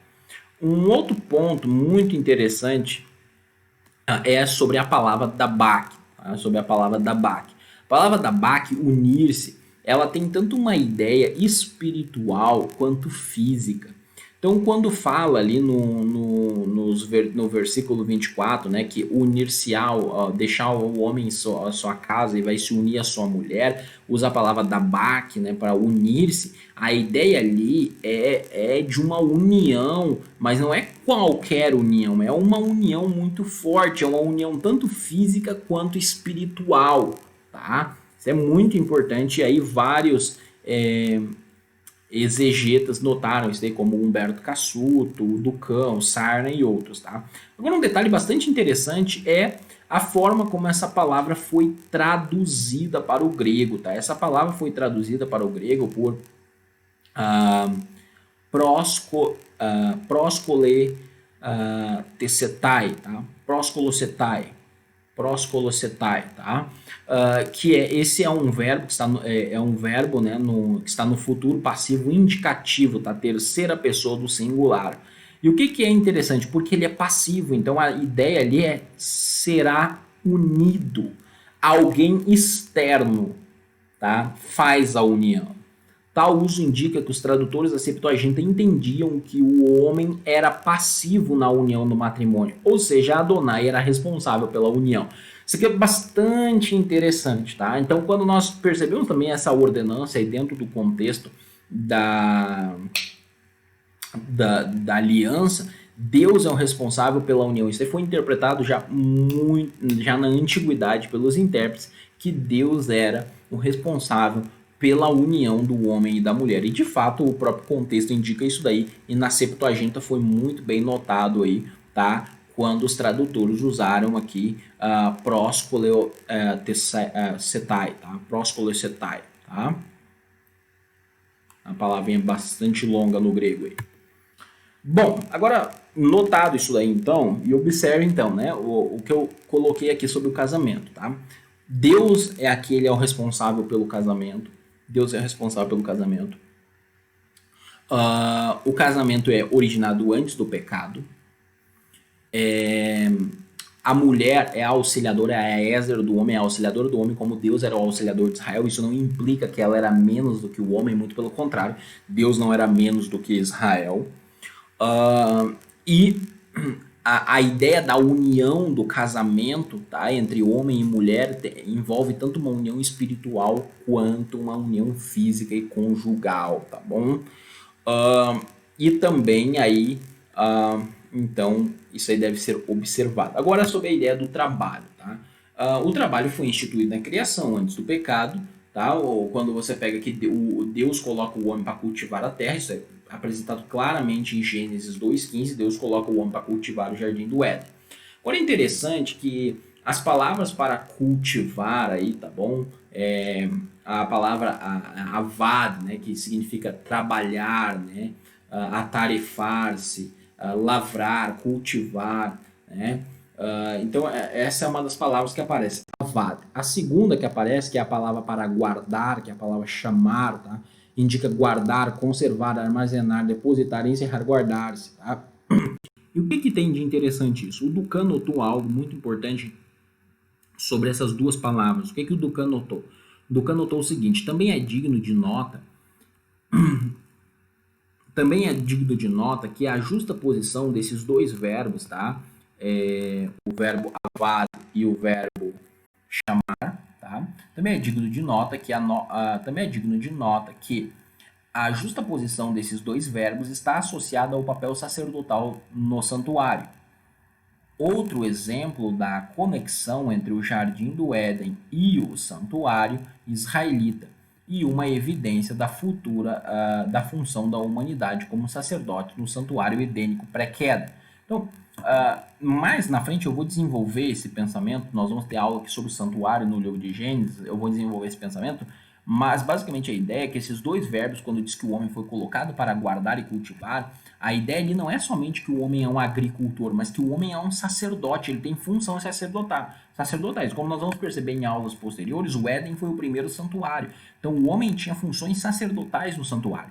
Um outro ponto muito interessante é sobre a palavra dabak, tá? Sobre a palavra dabak. A palavra dabak, unir-se, ela tem tanto uma ideia espiritual quanto física. Então, quando fala ali no versículo 24, né, que unir-se-á, deixar o homem a sua casa e vai se unir à sua mulher, usa a palavra dabak, né, para unir-se, a ideia ali é de uma união, mas não é qualquer união, é uma união muito forte, é uma união tanto física quanto espiritual, tá? Isso é muito importante, e aí vários exegetas notaram isso daí, como Humberto Cassuto, Ducão, Sarna e outros, tá? Agora um detalhe bastante interessante é a forma como essa palavra foi traduzida para o grego, tá? Essa palavra foi traduzida para o grego por proscoletesetai, tá? Proscolocetai, tá? Esse é um verbo que está um verbo, né, que está no futuro passivo indicativo, tá? Terceira pessoa do singular. E o que, que é interessante? Porque ele é passivo, então a ideia ali é será unido. Alguém externo, tá? Faz a união. Tal uso indica que os tradutores da Septuaginta entendiam que o homem era passivo na união do matrimônio, ou seja, Adonai era responsável pela união. Isso aqui é bastante interessante, tá? Então, quando nós percebemos também essa ordenança aí dentro do contexto da, da aliança, Deus é o responsável pela união. Isso foi interpretado já na antiguidade pelos intérpretes, que Deus era o responsável pela união do homem e da mulher. E de fato o próprio contexto indica isso daí, e na Septuaginta foi muito bem notado aí, tá? Quando os tradutores usaram aqui próscoleo setai, tá? Próscoleo setai, tá? A palavrinha bastante longa no grego aí. Bom, agora notado isso daí então, e observe então, né, o que eu coloquei aqui sobre o casamento, tá? Deus é aquele o responsável pelo casamento. Deus é responsável pelo casamento. O casamento é originado antes do pecado. A mulher é a auxiliadora, é a Ézer do homem, é a auxiliadora do homem, como Deus era o auxiliador de Israel. Isso não implica que ela era menos do que o homem, muito pelo contrário. Deus não era menos do que Israel. E a ideia da união do casamento, tá, entre homem e mulher envolve tanto uma união espiritual quanto uma união física e conjugal, tá bom? E também aí, então, isso aí deve ser observado. Agora sobre a ideia do trabalho, tá? O trabalho foi instituído na criação, antes do pecado, tá? Ou quando você pega que Deus coloca o homem para cultivar a terra, isso é apresentado claramente em Gênesis 2,15, Deus coloca o homem para cultivar o jardim do Éden. Agora é interessante que as palavras para cultivar aí, tá bom? A palavra avad, né, que significa trabalhar, né, atarefar-se, lavrar, cultivar, né? Então essa é uma das palavras que aparece, avad. A segunda que aparece, que é a palavra para guardar, que é a palavra chamar, tá? Indica guardar, conservar, armazenar, depositar, encerrar, guardar-se, tá? E o que tem de interessante isso? O Ducan notou algo muito importante sobre essas duas palavras. O que o Ducan notou? O Ducan notou o seguinte: também é digno de nota que a justa posição desses dois verbos, tá? O verbo avad e o verbo chamar, tá? Também é digno de nota que a justa posição desses dois verbos está associada ao papel sacerdotal no santuário. Outro exemplo da conexão entre o jardim do Éden e o santuário israelita, e uma evidência da da função da humanidade como sacerdote no santuário edênico pré-queda. Então, mais na frente eu vou desenvolver esse pensamento, nós vamos ter aula aqui sobre o santuário no livro de Gênesis, eu vou desenvolver esse pensamento, mas basicamente a ideia é que esses dois verbos, quando diz que o homem foi colocado para guardar e cultivar, a ideia ali não é somente que o homem é um agricultor, mas que o homem é um sacerdote, ele tem funções sacerdotais. Como nós vamos perceber em aulas posteriores, o Éden foi o primeiro santuário. Então o homem tinha funções sacerdotais no santuário.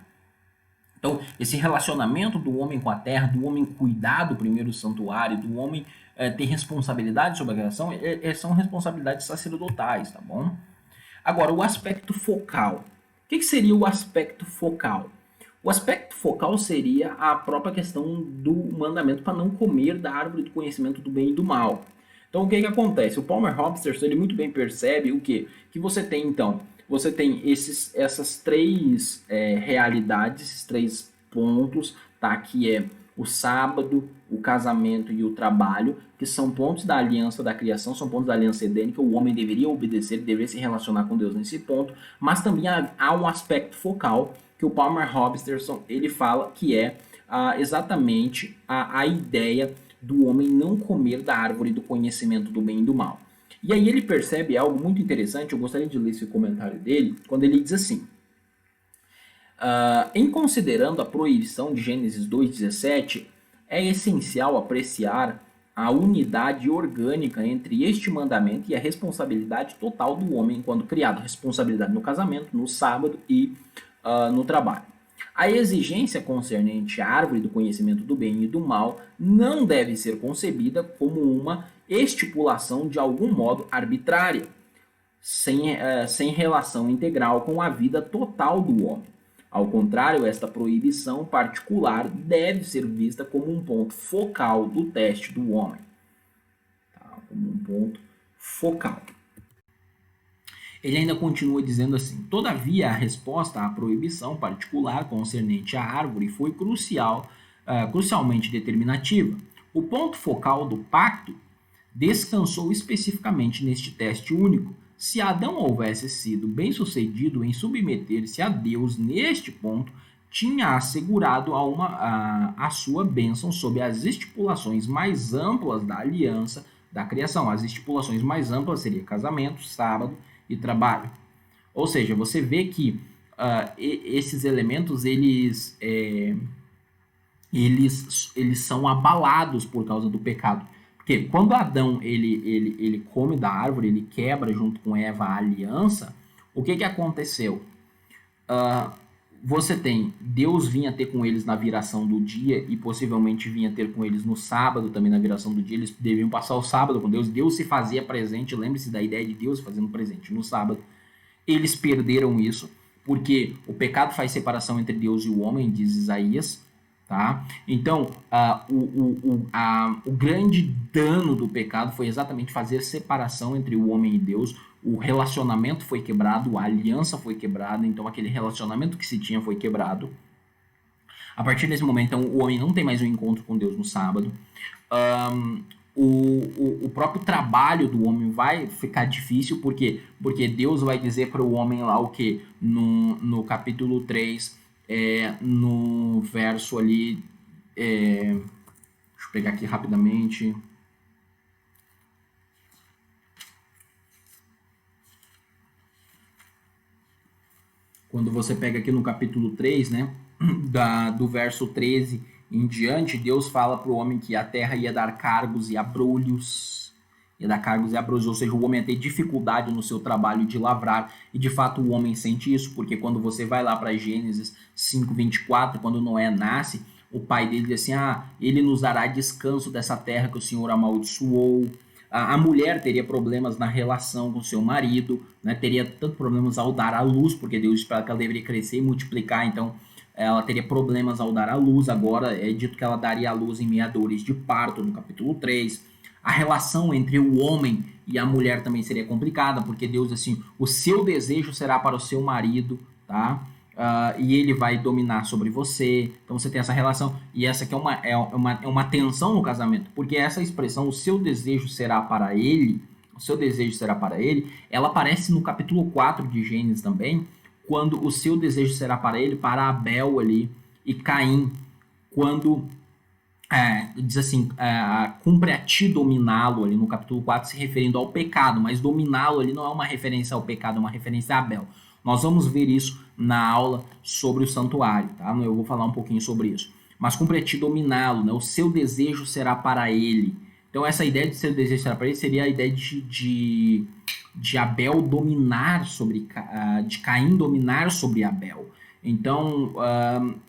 Então esse relacionamento do homem com a terra, do homem cuidar do primeiro santuário, do homem ter responsabilidade sobre a criação, são responsabilidades sacerdotais, tá bom? Agora, o aspecto focal. O que seria o aspecto focal? O aspecto focal seria a própria questão do mandamento para não comer da árvore do conhecimento do bem e do mal. Então, o que acontece? O Palmer Hobster, ele muito bem percebe o quê? Que você tem, então, essas três realidades, esses três pontos, tá? Que é o sábado, o casamento e o trabalho, que são pontos da aliança da criação, são pontos da aliança edênica, o homem deveria obedecer, deveria se relacionar com Deus nesse ponto, mas também há um aspecto focal que o Palmer Hobsterson ele fala que é exatamente a ideia do homem não comer da árvore do conhecimento do bem e do mal. E aí ele percebe algo muito interessante, eu gostaria de ler esse comentário dele, quando ele diz assim: em considerando a proibição de Gênesis 2,17, é essencial apreciar a unidade orgânica entre este mandamento e a responsabilidade total do homem quando criado. Responsabilidade no casamento, no sábado e no trabalho. A exigência concernente à árvore do conhecimento do bem e do mal não deve ser concebida como uma estipulação de algum modo arbitrária, sem relação integral com a vida total do homem. Ao contrário, esta proibição particular deve ser vista como um ponto focal do teste do homem. Tá? Como um ponto focal. Ele ainda continua dizendo assim: todavia, a resposta à proibição particular concernente à árvore foi crucialmente determinativa. O ponto focal do pacto descansou especificamente neste teste único. Se Adão houvesse sido bem-sucedido em submeter-se a Deus neste ponto, tinha assegurado a sua bênção sob as estipulações mais amplas da aliança da criação. As estipulações mais amplas seriam casamento, sábado e trabalho. Ou seja, você vê que esses elementos eles são abalados por causa do pecado. Porque quando Adão ele come da árvore, ele quebra junto com Eva a aliança, o que aconteceu? Você tem, Deus vinha ter com eles na viração do dia e possivelmente vinha ter com eles no sábado também na viração do dia. Eles deviam passar o sábado com Deus. Deus se fazia presente, lembre-se da ideia de Deus fazendo presente no sábado. Eles perderam isso porque o pecado faz separação entre Deus e o homem, diz Isaías. Tá? Então, o grande dano do pecado foi exatamente fazer separação entre o homem e Deus. O relacionamento foi quebrado, a aliança foi quebrada, então aquele relacionamento que se tinha foi quebrado. A partir desse momento, então, o homem não tem mais um encontro com Deus no sábado. O próprio trabalho do homem vai ficar difícil, porque Deus vai dizer para o homem lá o que? No capítulo 3... no verso ali, deixa eu pegar aqui rapidamente, quando você pega aqui no capítulo 3, né, do verso 13 em diante, Deus fala para o homem que a terra ia dar cargos e abrolhos, ou seja, o homem ia ter dificuldade no seu trabalho de lavrar, e de fato o homem sente isso, porque quando você vai lá para Gênesis 5:24, quando Noé nasce, o pai dele diz assim, ele nos dará descanso dessa terra que o Senhor amaldiçoou. A mulher teria problemas na relação com seu marido, né? Teria tanto problemas ao dar à luz, porque Deus espera que ela deveria crescer e multiplicar, então ela teria problemas ao dar à luz. Agora é dito que ela daria à luz em meia dores de parto, no capítulo 3. A relação entre o homem e a mulher também seria complicada, porque Deus, assim, o seu desejo será para o seu marido, tá? E ele vai dominar sobre você. Então você tem essa relação, e essa aqui é uma tensão no casamento, porque essa expressão, o seu desejo será para ele, ela aparece no capítulo 4 de Gênesis também, quando o seu desejo será para ele, para Abel ali, e Caim, quando... diz assim, cumpre a ti dominá-lo ali no capítulo 4, se referindo ao pecado, mas dominá-lo ali não é uma referência ao pecado, é uma referência a Abel. Nós vamos ver isso na aula sobre o santuário, tá? Eu vou falar um pouquinho sobre isso. Mas cumpre a ti dominá-lo, né? O seu desejo será para ele. Então essa ideia de seu desejo será para ele seria a ideia de Abel dominar sobre, de Caim dominar sobre Abel. Então,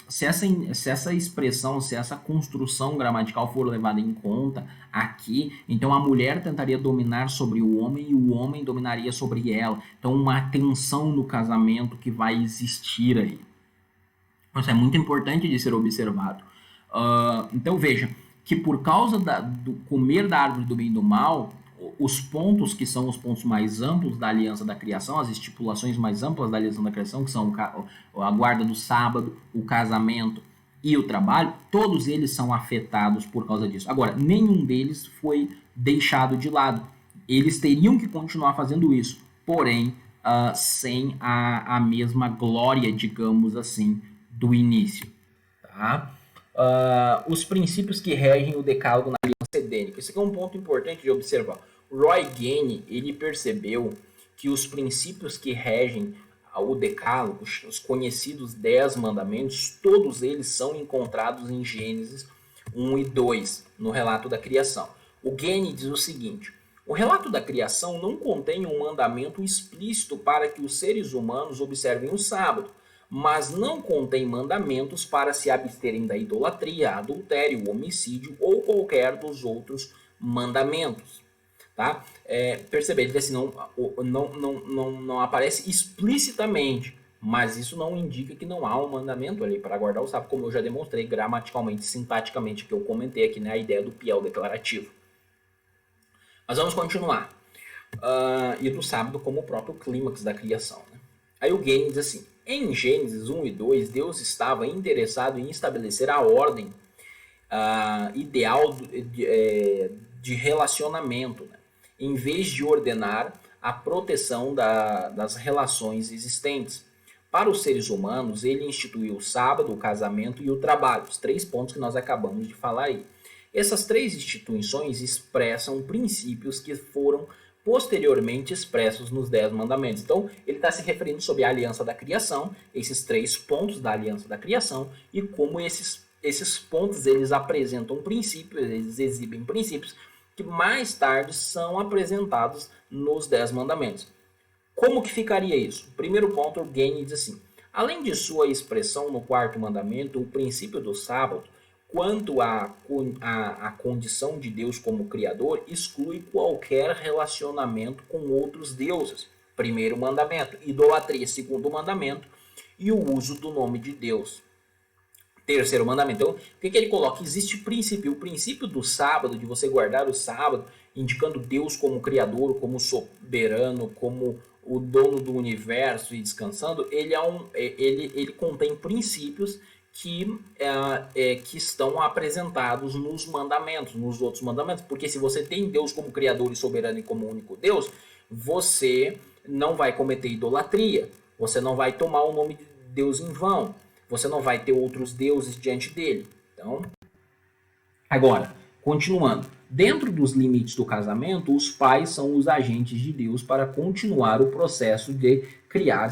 se essa expressão, se essa construção gramatical for levada em conta aqui, então a mulher tentaria dominar sobre o homem e o homem dominaria sobre ela. Então, uma tensão no casamento que vai existir aí. Isso é muito importante de ser observado. Então, veja que por causa do comer da árvore do bem e do mal, os pontos que são os pontos mais amplos da aliança da criação, as estipulações mais amplas da aliança da criação, que são a guarda do sábado, o casamento e o trabalho, todos eles são afetados por causa disso. Agora, nenhum deles foi deixado de lado. Eles teriam que continuar fazendo isso, porém, sem a mesma glória, digamos assim, do início. Tá? Os princípios que regem o decálogo na aliança edênica. Isso aqui é um ponto importante de observar. Roy Gane, ele percebeu que os princípios que regem o decálogo, os conhecidos 10 mandamentos, todos eles são encontrados em Gênesis 1 e 2, no relato da criação. O Gane diz o seguinte: o relato da criação não contém um mandamento explícito para que os seres humanos observem o sábado, mas não contém mandamentos para se absterem da idolatria, adultério, homicídio ou qualquer dos outros mandamentos. Tá? Perceber que assim, não aparece explicitamente, mas isso não indica que não há um mandamento ali para guardar o sábado, como eu já demonstrei gramaticalmente, sintaticamente, que eu comentei aqui, né, a ideia do piel declarativo. Mas vamos continuar. E do sábado como o próprio clímax da criação. Né? Aí o Gane diz assim, em Gênesis 1 e 2, Deus estava interessado em estabelecer a ordem ideal de relacionamento, né? Em vez de ordenar a proteção das relações existentes. Para os seres humanos, ele instituiu o sábado, o casamento e o trabalho, os 3 pontos que nós acabamos de falar aí. Essas 3 instituições expressam princípios que foram posteriormente expressos nos 10 mandamentos. Então, ele está se referindo sobre a aliança da criação, esses 3 pontos da aliança da criação, e como esses pontos eles apresentam princípios, eles exibem princípios, que mais tarde são apresentados nos 10 mandamentos. Como que ficaria isso? Primeiro ponto, o Gane diz assim, além de sua expressão no 4º mandamento, o princípio do sábado, quanto à condição de Deus como Criador, exclui qualquer relacionamento com outros deuses. Primeiro mandamento, idolatria, 2º mandamento, e o uso do nome de Deus. 3º mandamento. Então, o que ele coloca? Existe o princípio do sábado, de você guardar o sábado, indicando Deus como Criador, como soberano, como o dono do universo e descansando, ele contém princípios que estão apresentados nos mandamentos, nos outros mandamentos. Porque se você tem Deus como Criador e soberano e como único Deus, você não vai cometer idolatria, você não vai tomar o nome de Deus em vão, você não vai ter outros deuses diante dele. Então, agora, continuando. Dentro dos limites do casamento, os pais são os agentes de Deus para continuar o processo de criar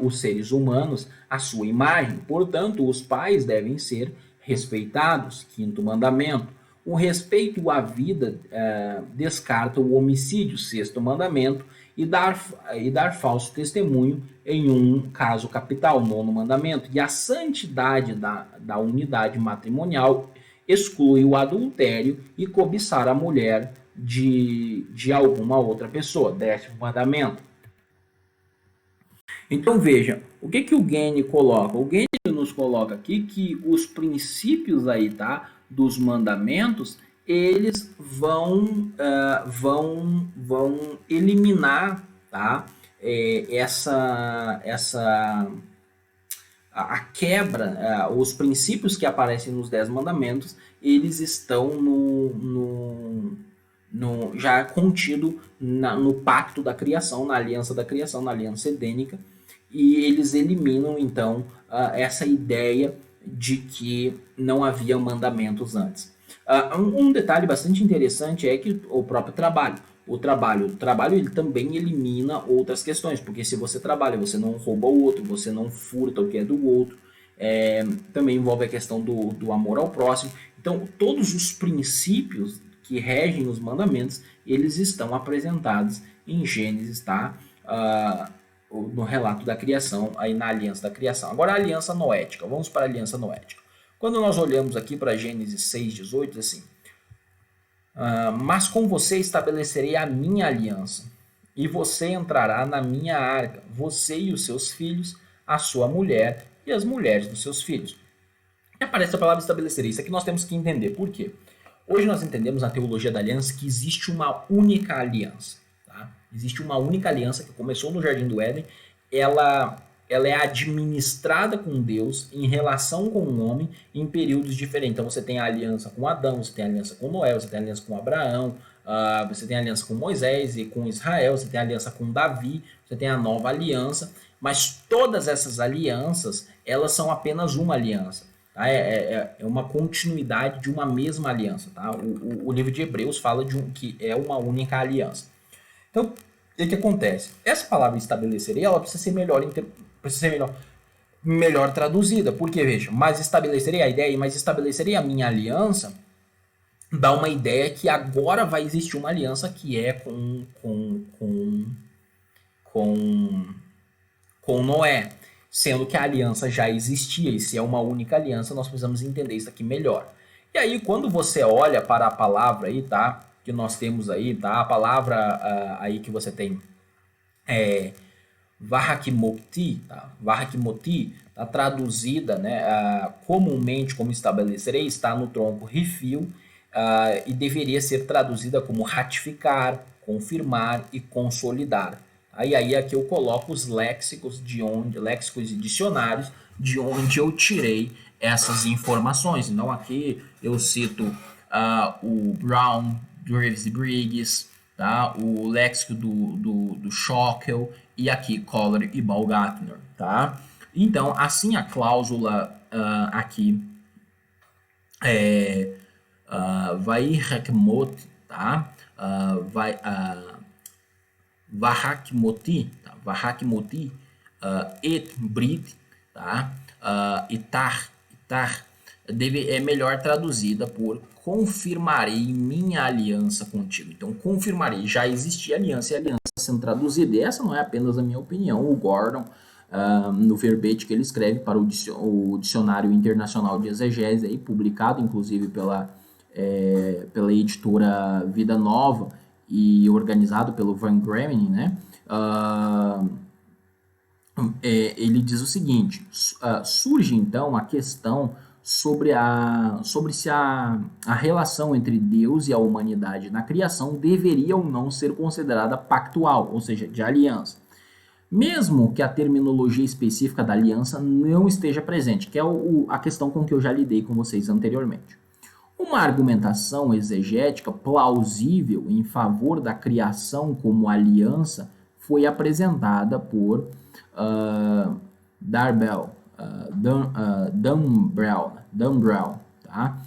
os seres humanos à sua imagem. Portanto, os pais devem ser respeitados. 5º mandamento. O respeito à vida descarta o homicídio. 6º mandamento. E dar falso testemunho em um caso capital. 9º mandamento. E a santidade da unidade matrimonial exclui o adultério e cobiçar a mulher de alguma outra pessoa. 10º mandamento. Então veja, o que o Gane coloca? O Gane nos coloca aqui que os princípios aí, tá, dos mandamentos, eles vão eliminar, tá, a quebra, os princípios que aparecem nos 10 mandamentos, eles estão já contido no pacto da criação, na aliança da criação, na aliança edênica, e eles eliminam, então, essa ideia de que não havia mandamentos antes. Um detalhe bastante interessante é que o próprio trabalho. O trabalho ele também elimina outras questões, porque se você trabalha, você não rouba o outro, você não furta o que é do outro, também envolve a questão do amor ao próximo. Então, todos os princípios que regem os mandamentos, eles estão apresentados em Gênesis, tá? No relato da criação, aí na aliança da criação. Agora a aliança noética, vamos para a aliança noética. Quando nós olhamos aqui para Gênesis 6,18, assim, mas com você estabelecerei a minha aliança, e você entrará na minha arca, você e os seus filhos, a sua mulher e as mulheres dos seus filhos. E aparece a palavra estabelecerei. Isso aqui nós temos que entender. Por quê? Hoje nós entendemos na teologia da aliança que existe uma única aliança. Tá? Existe uma única aliança que começou no Jardim do Éden. Ela é administrada com Deus em relação com o homem em períodos diferentes. Então você tem a aliança com Adão, você tem a aliança com Noé, você tem a aliança com Abraão, você tem a aliança com Moisés e com Israel, você tem a aliança com Davi, você tem a nova aliança, mas todas essas alianças, elas são apenas uma aliança. Tá? É uma continuidade de uma mesma aliança. Tá? O livro de Hebreus fala que é uma única aliança. Então, o que acontece? Essa palavra estabelecerei, ela precisa ser melhor traduzida. Porque, veja, mas estabelecerei a minha aliança, dá uma ideia que agora vai existir uma aliança que é com Noé. sendo que a aliança já existia, e se é uma única aliança, nós precisamos entender isso aqui melhor. E aí, quando você olha para a palavra aí, tá? Que nós temos aí, tá? A palavra aí que você tem é Vahakimoti, tá? Vahakimoti tá traduzida, né, comumente como estabelecerei, está no tronco refil, e deveria ser traduzida como ratificar, confirmar e consolidar. Aí aqui eu coloco os léxicos léxicos e dicionários de onde eu tirei essas informações. Então aqui eu cito o Brown, Graves e Briggs, tá? O léxico do Schockel e aqui Kohler e Baumgartner, tá? Então, assim a cláusula aqui vai Vahakmot, tá? Vahakmoti, tá? Vahakmoti et Brit, tá? Itar é melhor traduzida por confirmarei minha aliança contigo. Então, confirmarei, já existia aliança e a aliança sendo traduzida. E essa não é apenas a minha opinião. O Gordon, no verbete que ele escreve para o Dicionário Internacional de Exegese, aí, publicado inclusive pela editora Vida Nova e organizado pelo Van Gremenen, né? Ele diz o seguinte: surge então a questão sobre se a relação entre Deus e a humanidade na criação deveria ou não ser considerada pactual, ou seja, de aliança. Mesmo que a terminologia específica da aliança não esteja presente, que é a questão com que eu já lidei com vocês anteriormente. Uma argumentação exegética plausível em favor da criação como aliança foi apresentada por Dumbrell, tá?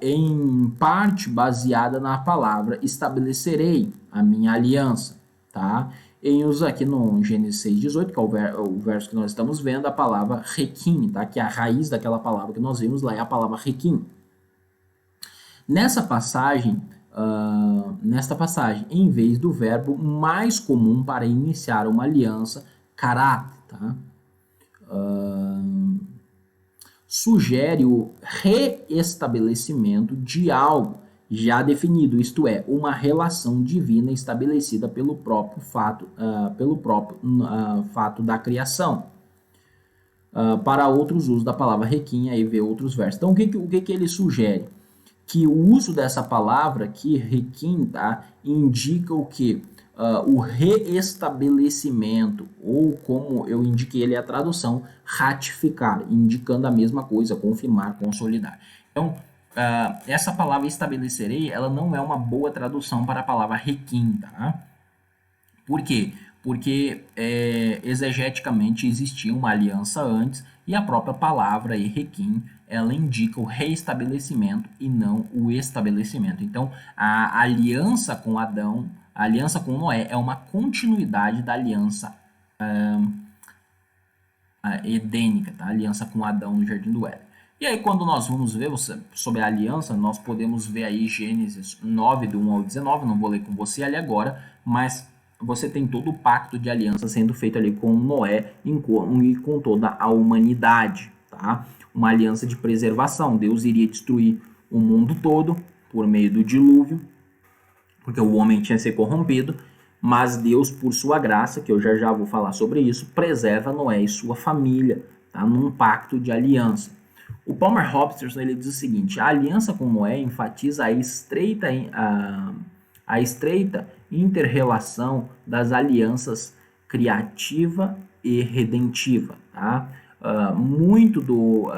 Em parte baseada na palavra estabelecerei a minha aliança, tá? Em uso aqui no Gênesis 6:18, que é o verso que nós estamos vendo, a palavra requim, tá? Que a raiz daquela palavra que nós vimos lá é a palavra requim. Nesta passagem, em vez do verbo mais comum para iniciar uma aliança, karat, tá? Sugere o reestabelecimento de algo já definido, isto é, uma relação divina estabelecida pelo próprio fato da criação. Para outros usos da palavra requiem, aí vê outros versos. Então, o que ele sugere? Que o uso dessa palavra aqui, requiem, tá, indica o que? O reestabelecimento, ou como eu indiquei ele a tradução, ratificar, indicando a mesma coisa, confirmar, consolidar. Então, essa palavra estabelecerei, ela não é uma boa tradução para a palavra requiem, tá? Por quê? Porque exegeticamente existia uma aliança antes e a própria palavra requiem, ela indica o reestabelecimento e não o estabelecimento. Então, a aliança com Adão, a aliança com Noé é uma continuidade da aliança edênica, tá? A aliança com Adão no Jardim do Éden. E aí, quando nós vamos ver sobre a aliança, nós podemos ver aí Gênesis 9, do 1 ao 19, não vou ler com você ali agora, mas você tem todo o pacto de aliança sendo feito ali com Noé e com toda a humanidade, tá? Uma aliança de preservação. Deus iria destruir o mundo todo por meio do dilúvio, porque o homem tinha se corrompido, mas Deus, por sua graça, que eu já vou falar sobre isso, preserva Noé e sua família, tá? Num pacto de aliança. O Palmer Hobson, ele diz o seguinte: a aliança com Noé enfatiza a estreita inter-relação das alianças criativa e redentiva, tá? Muito do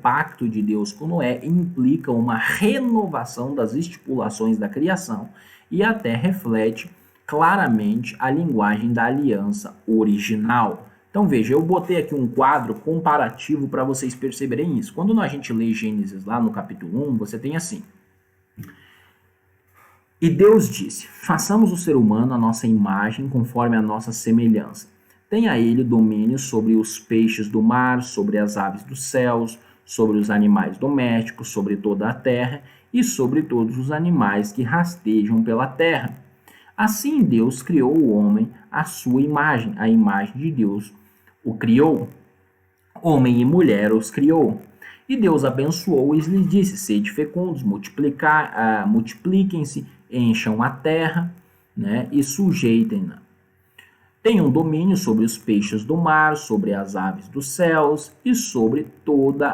pacto de Deus com Noé implica uma renovação das estipulações da criação e até reflete claramente a linguagem da aliança original. Então veja, eu botei aqui um quadro comparativo para vocês perceberem isso. Quando a gente lê Gênesis lá no capítulo 1, você tem assim: e Deus disse, façamos o ser humano à nossa imagem, conforme a nossa semelhança. Tenha ele domínio sobre os peixes do mar, sobre as aves dos céus, sobre os animais domésticos, sobre toda a terra e sobre todos os animais que rastejam pela terra. Assim Deus criou o homem à sua imagem, a imagem de Deus o criou, homem e mulher os criou. E Deus abençoou e lhes disse: sede fecundos, multipliquem-se, encham a terra, né, e sujeitem-na. Tenham domínio sobre os peixes do mar, sobre as aves dos céus e sobre todo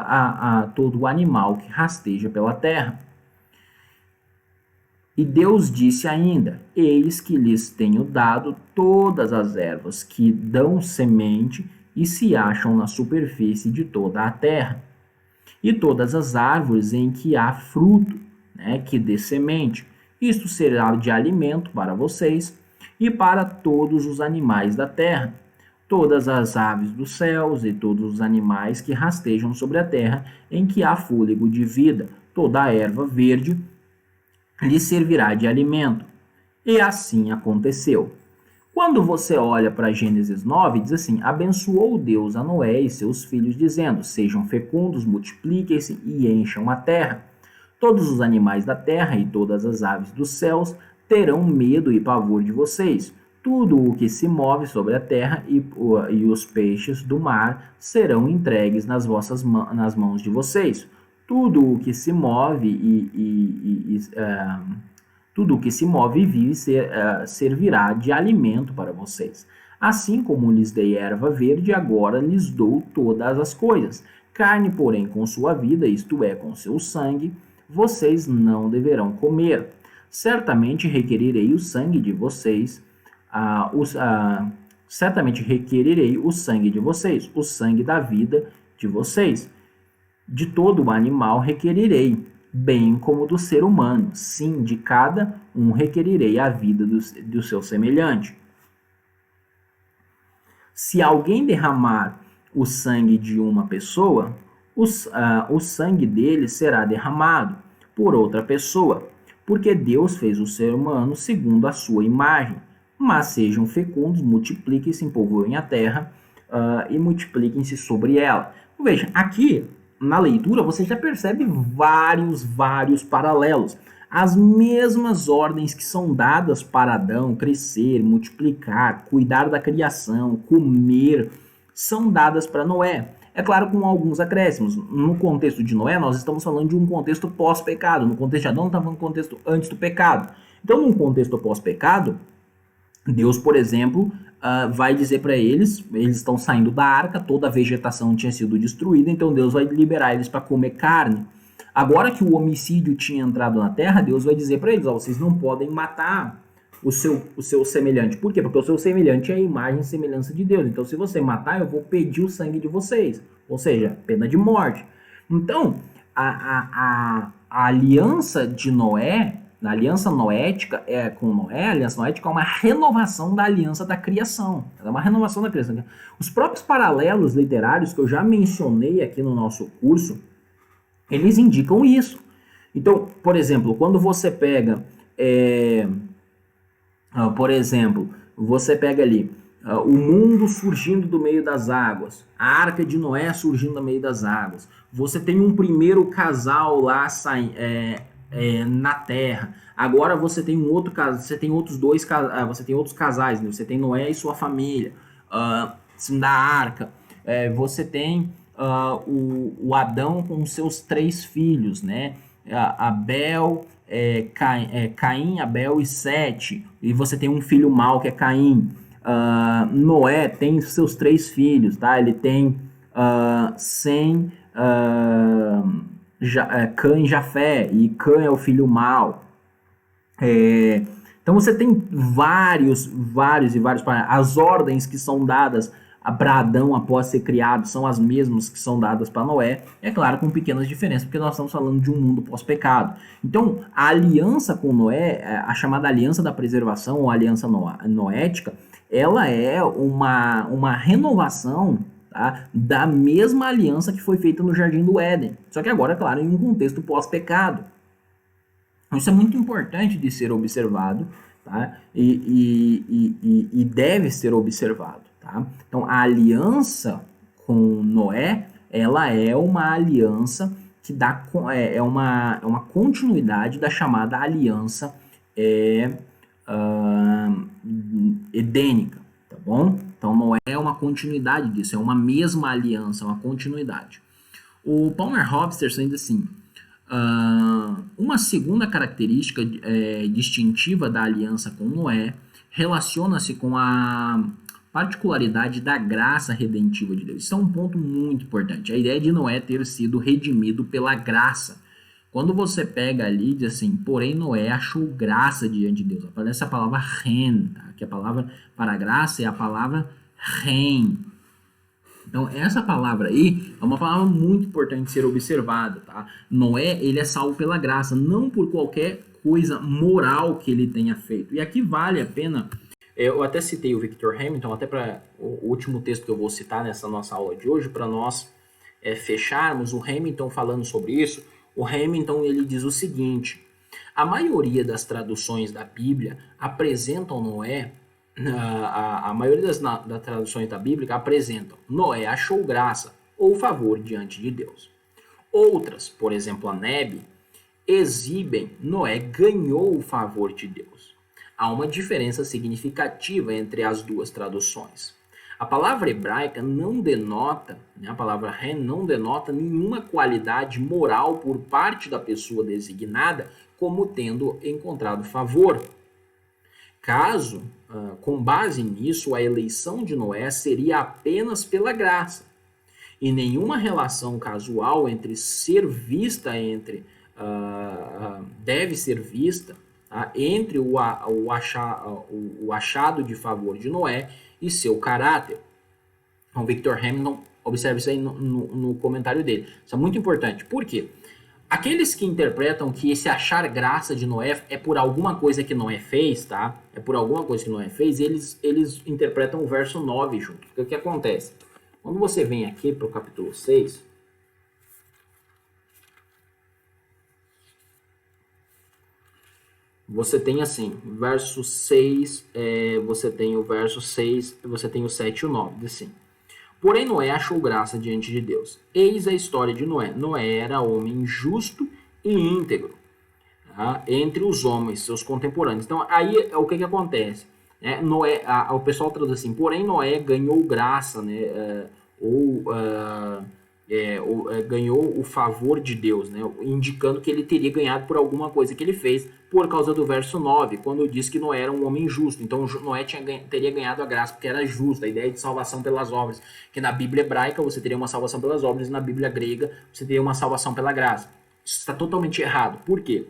o animal que rasteja pela terra. E Deus disse ainda: eis que lhes tenho dado todas as ervas que dão semente e se acham na superfície de toda a terra, e todas as árvores em que há fruto, né, que dê semente. Isto será de alimento para vocês e para todos os animais da terra, todas as aves dos céus e todos os animais que rastejam sobre a terra, em que há fôlego de vida, toda a erva verde lhe servirá de alimento. E assim aconteceu. Quando você olha para Gênesis 9, diz assim: abençoou Deus a Noé e seus filhos, dizendo: sejam fecundos, multipliquem-se e encham a terra. Todos os animais da terra e todas as aves dos céus terão medo e pavor de vocês. Tudo o que se move sobre a terra e os peixes do mar serão entregues nas mãos de vocês. Tudo o que se move tudo o que se move e vive servirá de alimento para vocês. Assim como lhes dei erva verde, agora lhes dou todas as coisas. Carne, porém, com sua vida, isto é, com seu sangue, vocês não deverão comer. Certamente requerirei o sangue de vocês, certamente requerirei o sangue de vocês, o sangue da vida de vocês. De todo o animal requerirei, bem como do ser humano. Sim, de cada um requerirei a vida do seu semelhante. Se alguém derramar o sangue de uma pessoa, o sangue dele será derramado por outra pessoa, porque Deus fez o ser humano segundo a sua imagem. Mas sejam fecundos, multipliquem-se, povoem a terra e multipliquem-se sobre ela. Veja, aqui na leitura você já percebe vários paralelos. As mesmas ordens que são dadas para Adão, crescer, multiplicar, cuidar da criação, comer, são dadas para Noé. É claro, com alguns acréscimos. No contexto de Noé, nós estamos falando de um contexto pós-pecado. No contexto de Adão, estamos falando de um contexto antes do pecado. Então, num contexto pós-pecado, Deus, por exemplo, vai dizer para eles estão saindo da arca, toda a vegetação tinha sido destruída, então Deus vai liberar eles para comer carne. Agora que o homicídio tinha entrado na terra, Deus vai dizer para eles: vocês não podem matar o seu semelhante. Por quê? Porque o seu semelhante é a imagem e semelhança de Deus. Então, se você matar, eu vou pedir o sangue de vocês. Ou seja, pena de morte. Então, a aliança de Noé, a aliança noética com Noé, a aliança noética é uma renovação da aliança da criação. É uma renovação da criação. Os próprios paralelos literários que eu já mencionei aqui no nosso curso, eles indicam isso. Então, por exemplo, quando você pega, você pega ali o mundo surgindo do meio das águas, a arca de Noé surgindo do meio das águas, você tem um primeiro casal lá na terra. Agora você tem um outro casal, você tem outros casais, né? Você tem Noé e sua família, da arca. Você tem o Adão com seus 3 filhos, né? Abel, Caim, Abel e Sete. E você tem um filho mau que é Caim. Noé tem seus 3 filhos, tá? Ele tem Sem, Cã e Jafé, e Cã é o filho mau. Então você tem vários. As ordens que são dadas para Adão após ser criado são as mesmas que são dadas para Noé, é claro, com pequenas diferenças, porque nós estamos falando de um mundo pós-pecado. Então, a aliança com Noé, a chamada aliança da preservação ou aliança noética, ela é uma renovação, tá, da mesma aliança que foi feita no Jardim do Éden, só que agora, claro, em um contexto pós-pecado. Isso é muito importante de ser observado, tá? E deve ser observado. Tá? Então, a aliança com Noé, ela é uma aliança que é uma continuidade da chamada aliança edênica. tá bom? Então não é uma continuidade disso, é uma mesma aliança, uma continuidade. O Palmer Hofstadter diz assim, uma segunda característica distintiva da aliança com Noé relaciona-se com a particularidade da graça redentiva de Deus. Isso é um ponto muito importante. A ideia de Noé ter sido redimido pela graça. Quando você pega ali e diz assim, porém Noé achou graça diante de Deus. Aparece a palavra ren, tá? Que a palavra para graça é a palavra ren. Então, essa palavra aí é uma palavra muito importante de ser observada, tá? Noé, ele é salvo pela graça, não por qualquer coisa moral que ele tenha feito. E aqui vale a pena, eu até citei o Victor Hamilton, até para o último texto que eu vou citar nessa nossa aula de hoje, para nós fecharmos, o Hamilton falando sobre isso, o Hamilton ele diz o seguinte, a maioria das traduções da Bíblia apresentam Noé, a maioria das traduções da Bíblia apresentam Noé achou graça ou favor diante de Deus. Outras, por exemplo a Nebe, exibem Noé ganhou o favor de Deus. Há uma diferença significativa entre as duas traduções. A palavra hebraica não denota, a palavra ren não denota nenhuma qualidade moral por parte da pessoa designada como tendo encontrado favor. Caso, com base nisso, a eleição de Noé seria apenas pela graça, e nenhuma relação casual entre ser vista deve ser vista entre o achado de favor de Noé e seu caráter. Então, Victor Hamilton, observe isso aí no comentário dele. Isso é muito importante. Por quê? Aqueles que interpretam que esse achar graça de Noé é por alguma coisa que Noé fez, tá? É por alguma coisa que Noé fez, eles interpretam o verso 9 junto. Porque o que acontece? Quando você vem aqui para o capítulo 6, você tem assim, verso 6, você tem o verso 6, você tem o 7 e o 9, diz assim. Porém, Noé achou graça diante de Deus. Eis a história de Noé. Noé era homem justo e íntegro, tá? Entre os homens, seus contemporâneos. Então, aí o que acontece? Noé, o pessoal traduz assim, porém Noé ganhou graça, né? Ganhou o favor de Deus, né? Indicando que ele teria ganhado por alguma coisa que ele fez, por causa do verso 9, quando diz que Noé era um homem justo. Então Noé teria ganhado a graça porque era justo, a ideia de salvação pelas obras, que na Bíblia hebraica você teria uma salvação pelas obras e na Bíblia grega você teria uma salvação pela graça. Isso está totalmente errado. Por quê?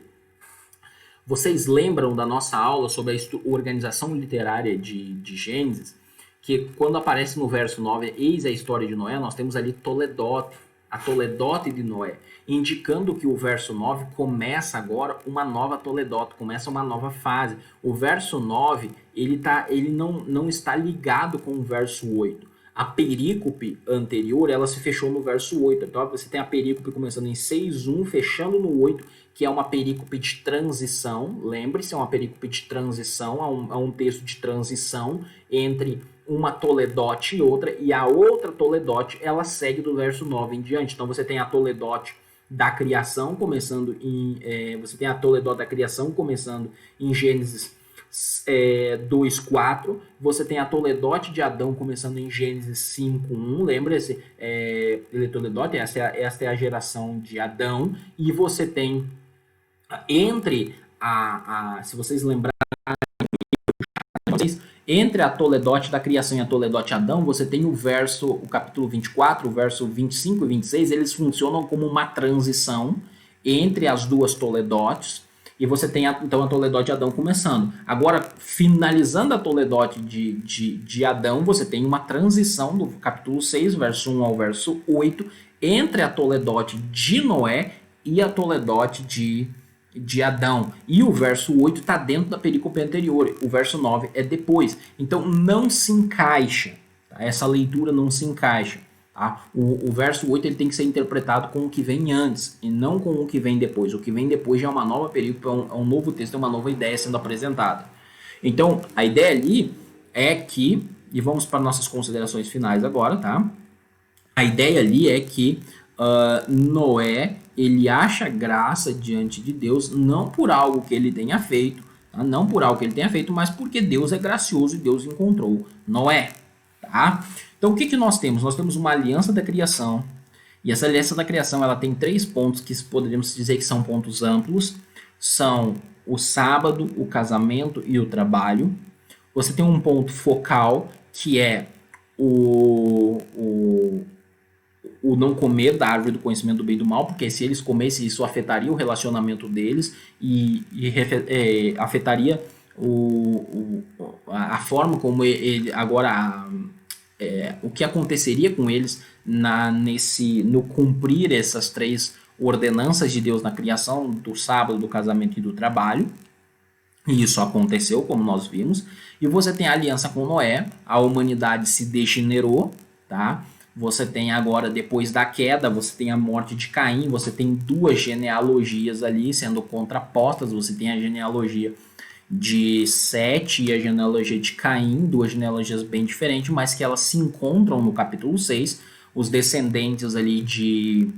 Vocês lembram da nossa aula sobre a organização literária de Gênesis, que quando aparece no verso 9, eis a história de Noé, nós temos ali Toledote, a Toledote de Noé, indicando que o verso 9 começa agora uma nova Toledote, começa uma nova fase. O verso 9, ele não está ligado com o verso 8. A perícope anterior, ela se fechou no verso 8. Então você tem a perícope começando em 6.1, fechando no 8, que é uma perícope de transição. Lembre-se, é uma perícope de transição, é um texto de transição entre uma Toledote e outra, e a outra Toledote, ela segue do verso 9 em diante. Então você tem a Toledote da criação começando você tem a Toledote da criação começando em Gênesis 2:4, você tem a Toledote de Adão começando em Gênesis 5:1, lembra-se, Toledote, esta é a geração de Adão, e você tem entre se vocês lembrarem, entre a Toledote da criação e a Toledote Adão, você tem o capítulo 24, o verso 25 e 26, eles funcionam como uma transição entre as duas Toledotes, e você tem então a Toledote de Adão começando. Agora, finalizando a Toledote de Adão, você tem uma transição do capítulo 6, verso 1 ao verso 8, entre a Toledote de Noé e a Toledote de Adão. E o verso 8 está dentro da perícope anterior, o verso 9 é depois. Então não se encaixa, tá? Essa leitura não se encaixa. Tá? O verso 8 ele tem que ser interpretado com o que vem antes e não com o que vem depois. O que vem depois já é uma nova perícope, é um novo texto, é uma nova ideia sendo apresentada. Então a ideia ali é que, e vamos para nossas considerações finais agora, tá? A ideia ali é que Noé, ele acha graça diante de Deus, não por algo que ele tenha feito, Tá? Não por algo que ele tenha feito, mas porque Deus é gracioso e Deus encontrou Noé. Tá? Então o que, que nós temos? Nós temos uma aliança da criação, e essa aliança da criação ela tem 3 pontos que poderíamos dizer que são pontos amplos. São o sábado, o casamento e o trabalho. Você tem um ponto focal, que é o não comer da árvore do conhecimento do bem e do mal, porque se eles comessem, isso afetaria o relacionamento deles afetaria a forma como ele agora o que aconteceria com eles no cumprir essas 3 ordenanças de Deus na criação, do sábado, do casamento e do trabalho. E isso aconteceu, como nós vimos. E você tem a aliança com Noé, a humanidade se degenerou, tá? Você tem agora, depois da queda, você tem a morte de Caim, você tem 2 genealogias ali sendo contrapostas, você tem a genealogia de Sete e a genealogia de Caim, 2 genealogias bem diferentes, mas que elas se encontram no capítulo 6, os descendentes ali de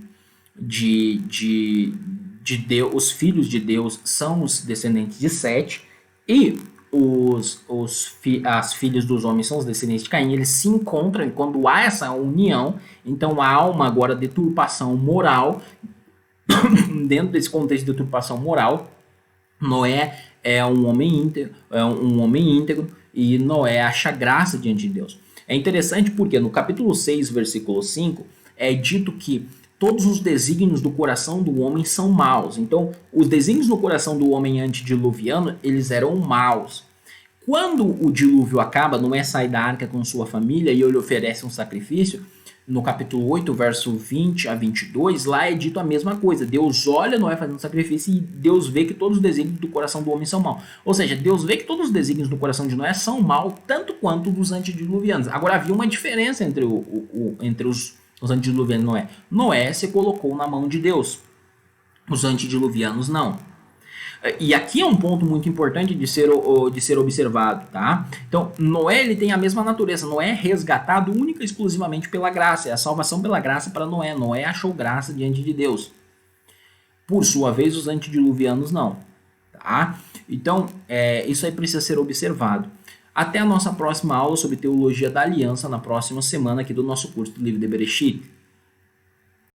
Deus, os filhos de Deus são os descendentes de Sete, e as filhas dos homens são os descendentes de Caim. Eles se encontram, e quando há essa união, então há uma agora deturpação moral. Dentro desse contexto de deturpação moral, Noé é um homem íntegro, e Noé acha graça diante de Deus. É interessante porque no capítulo 6, versículo 5, é dito que todos os desígnios do coração do homem são maus. Então, os desígnios no coração do homem antediluviano, eles eram maus. Quando o dilúvio acaba, Noé sai da arca com sua família e ele oferece um sacrifício. No capítulo 8, verso 20 a 22, lá é dito a mesma coisa. Deus olha Noé fazendo sacrifício e Deus vê que todos os desígnios do coração do homem são maus. Ou seja, Deus vê que todos os desígnios do coração de Noé são maus, tanto quanto dos antediluvianos. Agora, havia uma diferença entre os antediluvianos e Noé. Noé se colocou na mão de Deus. Os antediluvianos não. E aqui é um ponto muito importante de ser observado, tá? Então, Noé ele tem a mesma natureza. Noé é resgatado única e exclusivamente pela graça. É a salvação pela graça para Noé. Noé achou graça diante de Deus. Por sua vez, os antediluvianos não, tá? Então, isso aí precisa ser observado. Até a nossa próxima aula sobre teologia da aliança, na próxima semana aqui do nosso curso do livro de Bereshit.